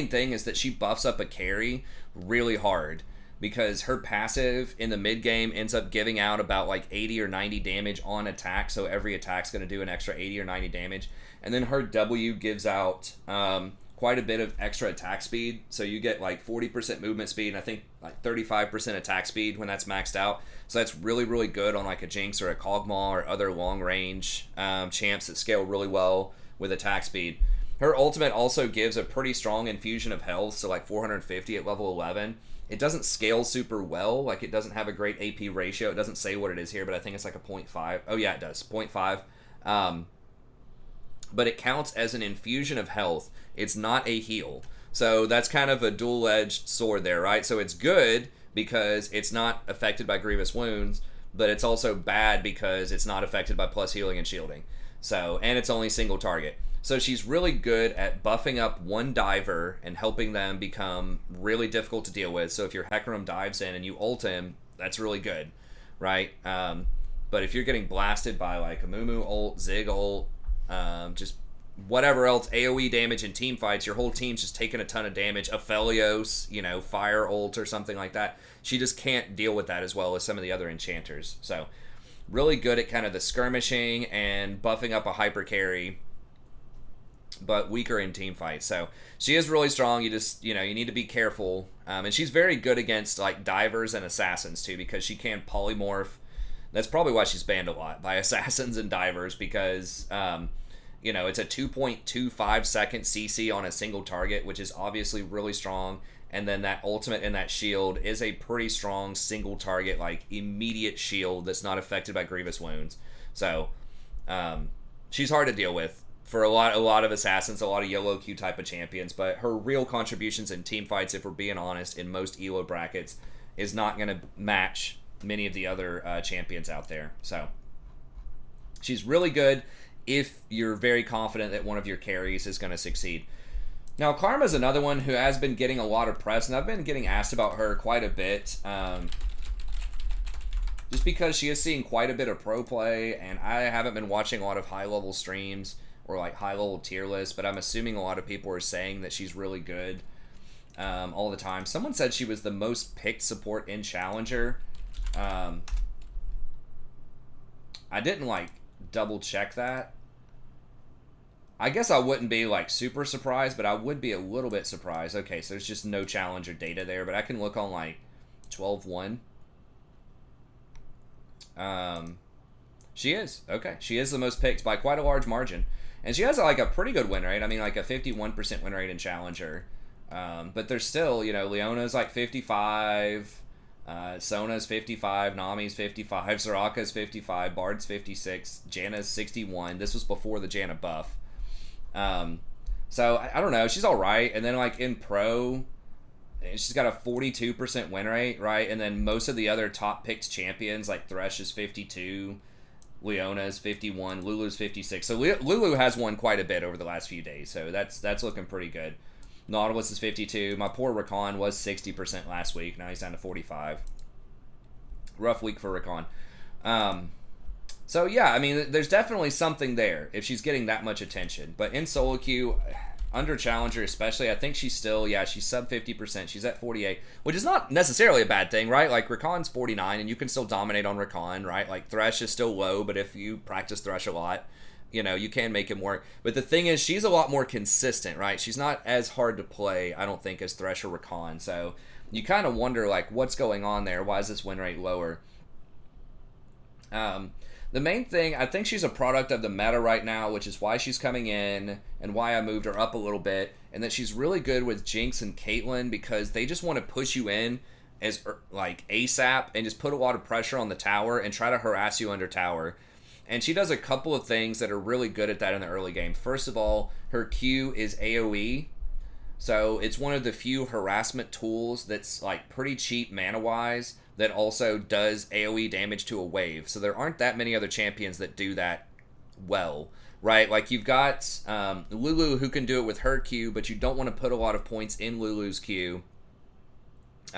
thing is that she buffs up a carry really hard because her passive in the mid game ends up giving out about like 80 or 90 damage on attack. So every attack's going to do an extra 80 or 90 damage. And then her W gives out quite a bit of extra attack speed. So you get like 40% movement speed and I think like 35% attack speed when that's maxed out. So that's really, really good on like a Jinx or a Kog'Maw or other long range champs that scale really well with attack speed. Her ultimate also gives a pretty strong infusion of health, so like 450 at level 11. It doesn't scale super well, like it doesn't have a great AP ratio. It doesn't say what it is here, but I think it's like a 0.5. Oh yeah, it does, 0.5. But it counts as an infusion of health. It's not a heal. So that's kind of a dual-edged sword there, right? So it's good because it's not affected by grievous wounds, but it's also bad because it's not affected by plus healing and shielding. So, and it's only single target. So she's really good at buffing up one diver and helping them become really difficult to deal with. So if your Hecarim dives in and you ult him, that's really good, right? But if you're getting blasted by like a Mumu ult, Zig ult, just whatever else, AoE damage in team fights, your whole team's just taking a ton of damage. Aphelios, fire ult or something like that. She just can't deal with that as well as some of the other enchanters. So really good at kind of the skirmishing and buffing up a hyper carry, but weaker in team fights. So she is really strong. You just, you need to be careful. And she's very good against like divers and assassins too, because she can polymorph. That's probably why she's banned a lot by assassins and divers, because it's a 2.25 second CC on a single target, which is obviously really strong. And then that ultimate and that shield is a pretty strong single target, like immediate shield that's not affected by grievous wounds. So she's hard to deal with for a lot of assassins, a lot of YOLO Q type of champions. But her real contributions in team fights, if we're being honest, in most ELO brackets, is not going to match many of the other champions out there. So she's really good if you're very confident that one of your carries is going to succeed. Now, Karma's another one who has been getting a lot of press, and I've been getting asked about her quite a bit, just because she is seeing quite a bit of pro play, and I haven't been watching a lot of high-level streams or like high-level tier lists, but I'm assuming a lot of people are saying that she's really good all the time. Someone said she was the most picked support in Challenger. I didn't like double check that. I guess I wouldn't be like super surprised, but I would be a little bit surprised. Okay, so there's just no challenger data there, but I can look on like 12-1. She is. Okay, she is the most picked by quite a large margin. And she has like a pretty good win rate. I mean, like a 51% win rate in challenger. But there's still, you know, Leona's like 55, Sona's 55, Nami's 55, Soraka's 55, Bard's 56, Janna's 61. This was before the Janna buff. So I don't know. She's all right. And then like in pro, she's got a 42% win rate, right? And then most of the other top picked champions, like Thresh is 52, Leona is 51, Lulu's 56. So Lulu has won quite a bit over the last few days. So that's looking pretty good. Nautilus is 52. My poor Rakan was 60% last week. Now he's down to 45. Rough week for Rakan. So yeah, I mean, there's definitely something there if she's getting that much attention. But in solo queue, under challenger especially, I think she's still, she's sub 50%. She's at 48, which is not necessarily a bad thing, right? Like Rakan's 49, and you can still dominate on Rakan, right? Like Thresh is still low, but if you practice Thresh a lot, you know, you can make him work. But the thing is, she's a lot more consistent, right? She's not as hard to play, I don't think, as Thresh or Rakan. So you kind of wonder, like, what's going on there? Why is this win rate lower? The main thing, I think she's a product of the meta right now, which is why she's coming in and why I moved her up a little bit, and that she's really good with Jinx and Caitlyn because they just want to push you in as like ASAP and just put a lot of pressure on the tower and try to harass you under tower. And she does a couple of things that are really good at that in the early game. First of all, her Q is AoE. So it's one of the few harassment tools that's like pretty cheap mana-wise that also does AoE damage to a wave. So there aren't that many other champions that do that well, right? Like you've got Lulu who can do it with her Q, but you don't want to put a lot of points in Lulu's Q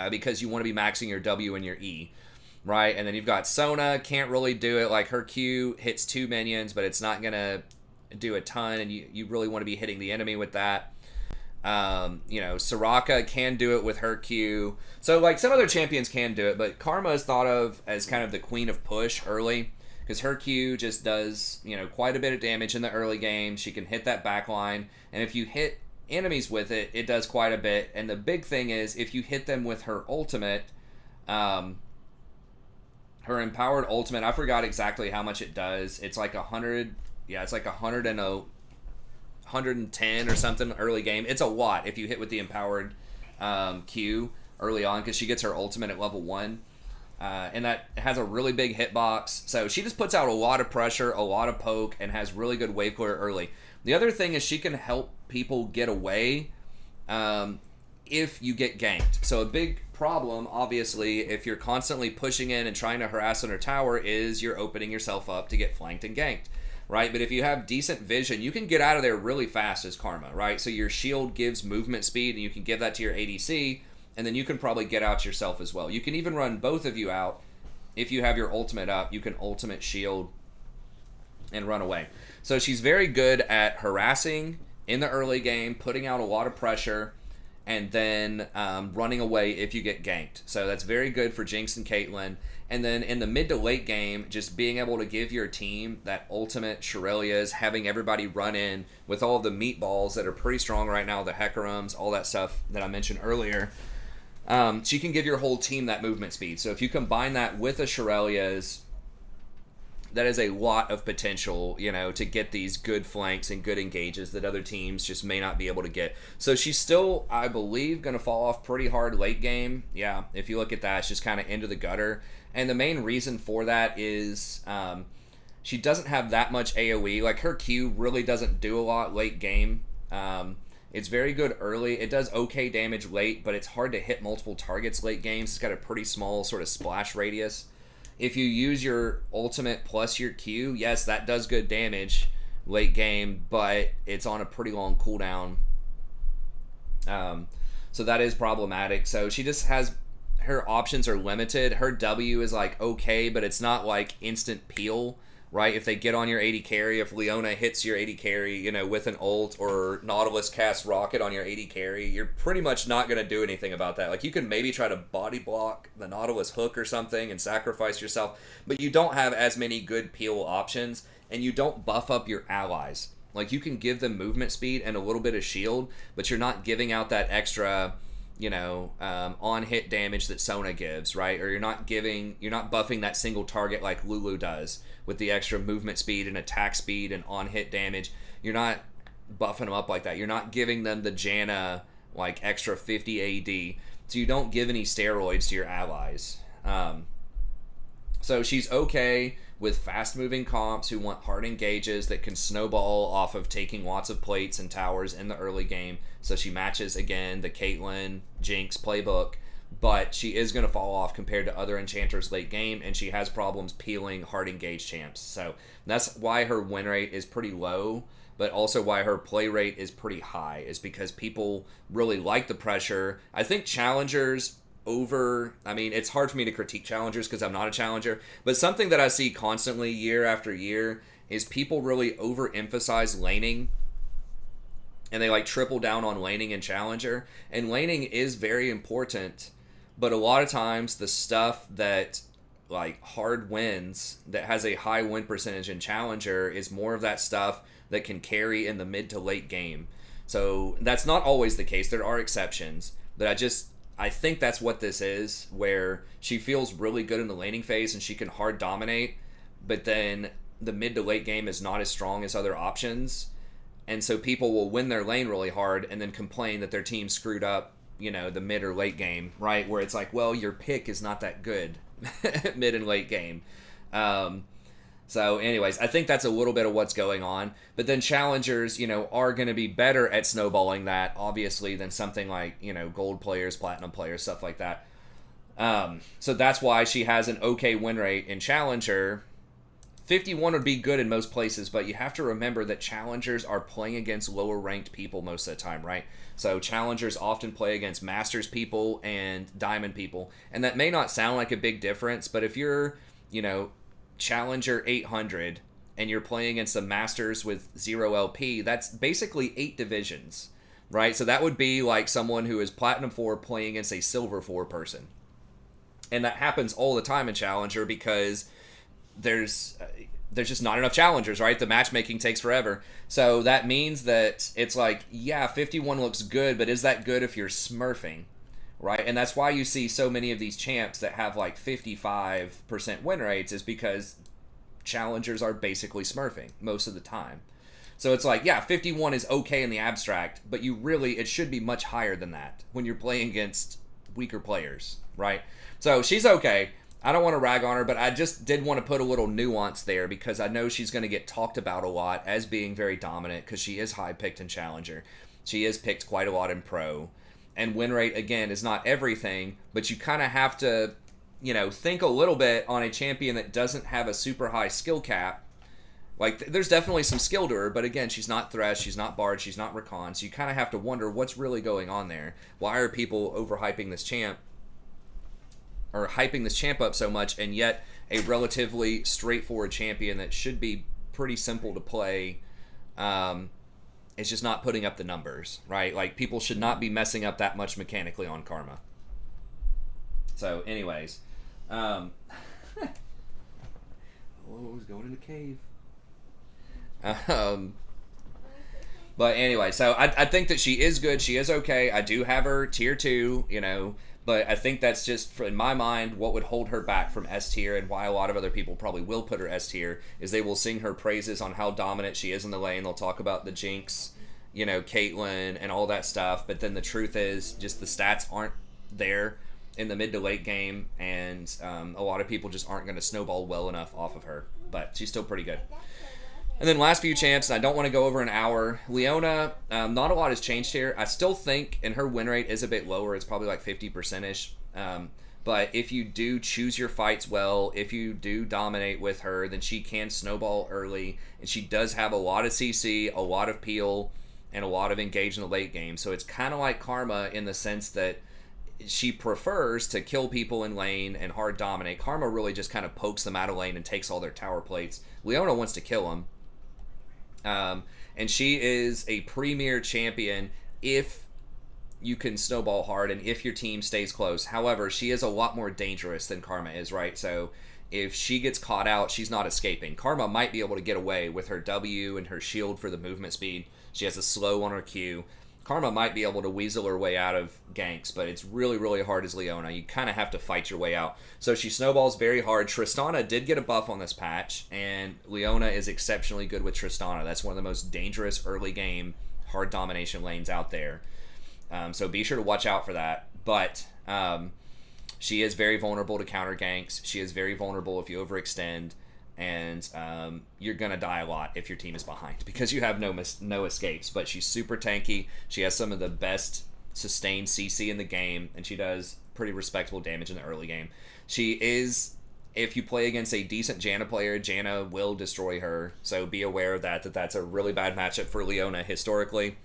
because you want to be maxing your W and your E. Right, and then you've got Sona, can't really do it. Like her Q hits 2 minions, but it's not going to do a ton, and you really want to be hitting the enemy with that. You know, Soraka can do it with her Q. So, like, some other champions can do it, but Karma is thought of as kind of the queen of push early, because her Q just does, you know, quite a bit of damage in the early game. She can hit that backline, and if you hit enemies with it, it does quite a bit. And the big thing is, if you hit them with her ultimate, her empowered ultimate, I forgot exactly how much it does. It's like 100, it's like 110 or something early game. It's a lot if you hit with the empowered Q early on because she gets her ultimate at level 1. And that has a really big hitbox. So she just puts out a lot of pressure, a lot of poke, and has really good wave clear early. The other thing is she can help people get away if you get ganked. So a big problem, obviously, if you're constantly pushing in and trying to harass on her tower is you're opening yourself up to get flanked and ganked, right? But if you have decent vision, you can get out of there really fast as Karma, right? So your shield gives movement speed, and you can give that to your ADC, and then you can probably get out yourself as well. You can even run both of you out. If you have your ultimate up, you can ultimate shield and run away. So she's very good at harassing in the early game, putting out a lot of pressure, and then running away if you get ganked. So that's very good for Jinx and Caitlyn. And then in the mid to late game, just being able to give your team that ultimate Shirelias, having everybody run in with all of the meatballs that are pretty strong right now, the Hecarums, all that stuff that I mentioned earlier. She can give your whole team that movement speed. So if you combine that with a Shirelias, that is a lot of potential, you know, to get these good flanks and good engages that other teams just may not be able to get. So she's still, I believe, going to fall off pretty hard late game. Yeah, if you look at that, it's just kind of into the gutter. And the main reason for that is she doesn't have that much AoE. Like, her Q really doesn't do a lot late game. It's very good early. It does okay damage late, but it's hard to hit multiple targets late games. It's got a pretty small sort of splash radius. If you use your ultimate plus your Q, yes, that does good damage late game, but it's on a pretty long cooldown. So that is problematic. So she just has, her options are limited. Her W is like okay, but it's not like instant peel right? If they get on your AD carry, if Leona hits your AD carry, with an ult, or Nautilus casts Rocket on your AD carry, you're pretty much not going to do anything about that. Like, you can maybe try to body block the Nautilus hook or something and sacrifice yourself, but you don't have as many good peel options, and you don't buff up your allies. Like, you can give them movement speed and a little bit of shield, but you're not giving out that extra, on hit damage that Sona gives, right? Or you're not buffing that single target like Lulu does with the extra movement speed and attack speed and on hit damage. You're not buffing them up like that. You're not giving them the Janna like extra 50 AD. So you don't give any steroids to your allies. So she's okay with fast-moving comps who want hard engages that can snowball off of taking lots of plates and towers in the early game. So she matches, again, the Caitlyn, Jinx playbook, but she is going to fall off compared to other enchanters late game, and she has problems peeling hard engaged champs. So that's why her win rate is pretty low, but also why her play rate is pretty high, is because people really like the pressure. I think challengers it's hard for me to critique challengers because I'm not a challenger, but something that I see constantly year after year is people really overemphasize laning, and they like triple down on laning in challenger, and laning is very important, but a lot of times the stuff that like hard wins, that has a high win percentage in challenger, is more of that stuff that can carry in the mid to late game. So that's not always the case. There are exceptions, but I think that's what this is, where she feels really good in the laning phase and she can hard dominate, but then the mid to late game is not as strong as other options. And so people will win their lane really hard and then complain that their team screwed up, the mid or late game, right? Where it's like, well, your pick is not that good mid and late game. So anyways, I think that's a little bit of what's going on. But then challengers, are going to be better at snowballing that, obviously, than something like, gold players, platinum players, stuff like that. So that's why she has an okay win rate in challenger. 51 would be good in most places, but you have to remember that challengers are playing against lower ranked people most of the time, right? So challengers often play against masters people and diamond people. And that may not sound like a big difference, but if you're, Challenger 800 and you're playing against the Masters with 0 LP, that's basically 8 divisions, right? So that would be like someone who is Platinum 4 playing against a Silver 4 person. And that happens all the time in Challenger because there's just not enough challengers, right? The matchmaking takes forever. So that means that it's like, yeah, 51 looks good, but is that good if you're smurfing? Right, and that's why you see so many of these champs that have like 55% win rates, is because challengers are basically smurfing most of the time. So it's like, yeah, 51 is okay in the abstract, but it should be much higher than that when you're playing against weaker players, right? So she's okay. I don't want to rag on her, but I just did want to put a little nuance there because I know she's going to get talked about a lot as being very dominant because she is high picked in challenger. She is picked quite a lot in pro. And win rate, again, is not everything, but you kind of have to, think a little bit on a champion that doesn't have a super high skill cap. Like, there's definitely some skill to her, but again, she's not Thresh, she's not Bard, she's not Rakan, so you kind of have to wonder what's really going on there. Why are people overhyping this champ, or hyping this champ up so much, and yet a relatively straightforward champion that should be pretty simple to play, it's just not putting up the numbers, right? Like, people should not be messing up that much mechanically on Karma. So, anyways. Hello, who's going in the cave? But anyway, so I think that she is good. She is okay. I do have her tier 2, but I think that's just, in my mind, what would hold her back from S tier, and why a lot of other people probably will put her S tier, is they will sing her praises on how dominant she is in the lane. They'll talk about the Jinx, Caitlyn, and all that stuff, but then the truth is, just the stats aren't there in the mid to late game, and a lot of people just aren't going to snowball well enough off of her, but she's still pretty good. And then last few champs, and I don't want to go over an hour. Leona, not a lot has changed here. I still think, and her win rate is a bit lower. It's probably like 50%-ish. But if you do choose your fights well, if you do dominate with her, then she can snowball early. And she does have a lot of CC, a lot of peel, and a lot of engage in the late game. So it's kind of like Karma in the sense that she prefers to kill people in lane and hard dominate. Karma really just kind of pokes them out of lane and takes all their tower plates. Leona wants to kill them. And she is a premier champion if you can snowball hard and if your team stays close. However, she is a lot more dangerous than Karma is, right? So if she gets caught out, she's not escaping. Karma might be able to get away with her W and her shield for the movement speed. She has a slow on her Q. Karma might be able to weasel her way out of ganks, but it's really, really hard as Leona. You kind of have to fight your way out. So she snowballs very hard. Tristana did get a buff on this patch, and Leona is exceptionally good with Tristana. That's one of the most dangerous early game hard domination lanes out there. So be sure to watch out for that. But she is very vulnerable to counter ganks. She is very vulnerable if you overextend. And you're going to die a lot if your team is behind because you have no escapes. But she's super tanky. She has some of the best sustained CC in the game, and she does pretty respectable damage in the early game. She is, if you play against a decent Janna player, Janna will destroy her. So be aware of that's a really bad matchup for Leona historically.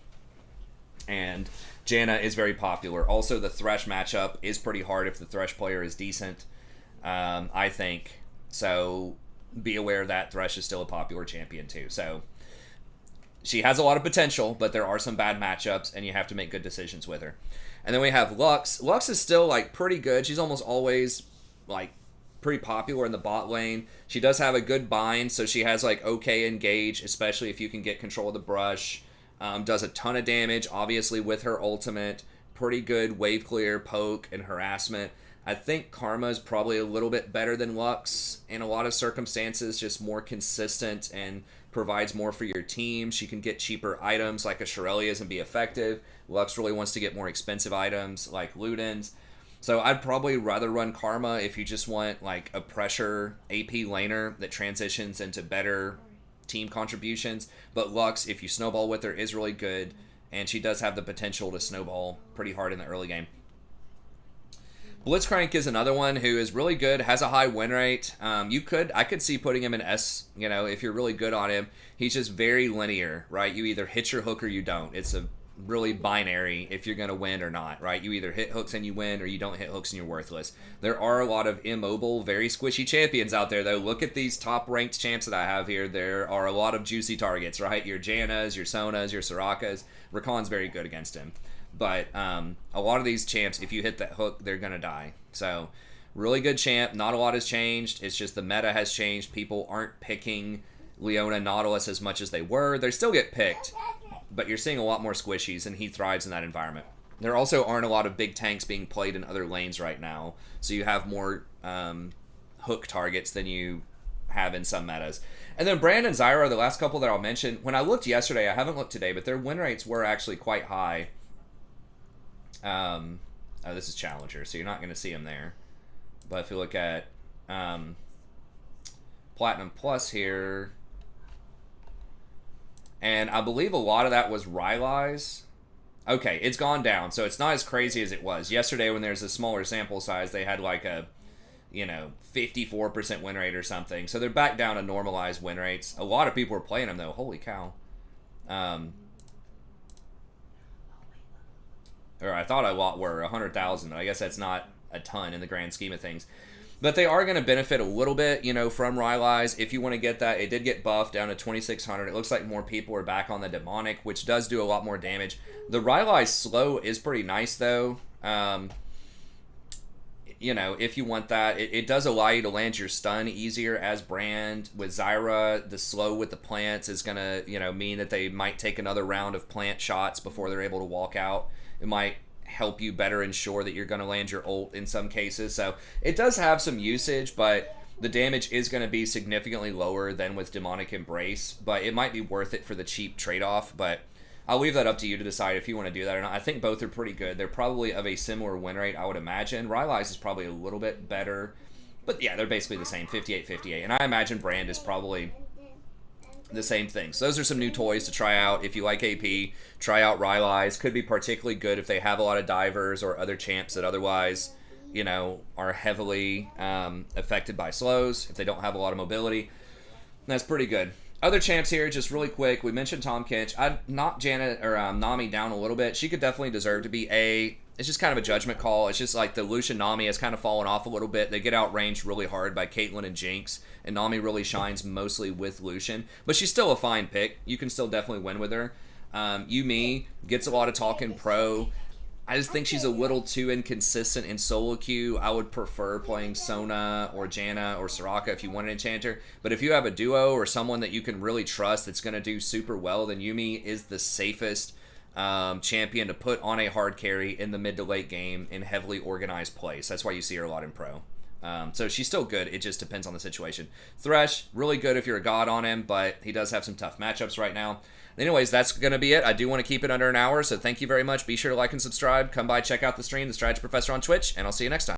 And Janna is very popular. Also, the Thresh matchup is pretty hard if the Thresh player is decent, I think. So be aware that Thresh is still a popular champion too. So she has a lot of potential, but there are some bad matchups, and you have to make good decisions with her. And then we have Lux. Lux is still like pretty good. She's almost always like pretty popular in the bot lane. She does have a good bind, so she has like okay engage, especially if you can get control of the brush. Does a ton of damage, obviously with her ultimate. Pretty good wave clear, poke, and harassment. I think Karma is probably a little bit better than Lux in a lot of circumstances, just more consistent and provides more for your team. She can get cheaper items like a Shirelia's and be effective. Lux really wants to get more expensive items like Ludens. So I'd probably rather run Karma if you just want like a pressure AP laner that transitions into better team contributions. But Lux, if you snowball with her, is really good, and she does have the potential to snowball pretty hard in the early game. Blitzcrank is another one who is really good, has a high win rate. I could see putting him in S, if you're really good on him. He's just very linear, right? You either hit your hook or you don't. It's a really binary if you're going to win or not, right? You either hit hooks and you win, or you don't hit hooks and you're worthless. There are a lot of immobile, very squishy champions out there, though. Look at these top-ranked champs that I have here. There are a lot of juicy targets, right? Your Jannas, your Sonas, your Sorakas. Rakan's very good against him. But a lot of these champs, if you hit that hook, they're going to die. So, really good champ. Not a lot has changed. It's just the meta has changed. People aren't picking Leona Nautilus as much as they were. They still get picked, but you're seeing a lot more squishies, and he thrives in that environment. There also aren't a lot of big tanks being played in other lanes right now, so you have more hook targets than you have in some metas. And then Brand and Zyra, the last couple that I'll mention. When I looked yesterday, I haven't looked today, but their win rates were actually quite high. This is Challenger, so you're not going to see them there. But if you look at Platinum Plus here, and I believe a lot of that was Rylai's. Okay, it's gone down, so it's not as crazy as it was. Yesterday, when there's a smaller sample size, they had like a, 54% win rate or something. So they're back down to normalized win rates. A lot of people were playing them, though. Holy cow. Or I thought a lot were 100,000. I guess that's not a ton in the grand scheme of things. But they are going to benefit a little bit, from Rylai's. If you want to get that, it did get buffed down to 2,600. It looks like more people are back on the demonic, which does do a lot more damage. The Rylai's slow is pretty nice, though. If you want that, it does allow you to land your stun easier as Brand. With Zyra, the slow with the plants is going to, mean that they might take another round of plant shots before they're able to walk out. It might help you better ensure that you're going to land your ult in some cases. So it does have some usage, but the damage is going to be significantly lower than with Demonic Embrace. But it might be worth it for the cheap trade-off. But I'll leave that up to you to decide if you want to do that or not. I think both are pretty good. They're probably of a similar win rate, I would imagine. Rylai's is probably a little bit better. But yeah, they're basically the same, 58-58. And I imagine Brand is probably the same thing. So those are some new toys to try out. If you like AP, try out Rylai's. Could be particularly good if they have a lot of divers or other champs that otherwise, are heavily affected by slows. If they don't have a lot of mobility, that's pretty good. Other champs here, just really quick. We mentioned Tahm Kench. I'd knock Janna or Nami down a little bit. She could definitely deserve to be A. it's just kind of a judgment call. It's just like the Lucian Nami has kind of fallen off a little bit. They get outranged really hard by Caitlyn and Jinx, and Nami really shines mostly with Lucian. But she's still a fine pick. You can still definitely win with her. Yuumi gets a lot of talk in pro. I just think she's a little too inconsistent in solo queue. I would prefer playing Sona or Janna or Soraka if you want an enchanter. But if you have a duo or someone that you can really trust that's going to do super well, then Yuumi is the safest champion to put on a hard carry in the mid to late game in heavily organized plays. That's why you see her a lot in pro. So she's still good. It just depends on the situation. Thresh, really good if you're a god on him, but he does have some tough matchups right now. Anyways, that's going to be it. I do want to keep it under an hour, so thank you very much. Be sure to like and subscribe. Come by, check out the stream, The Strategy Professor on Twitch, and I'll see you next time.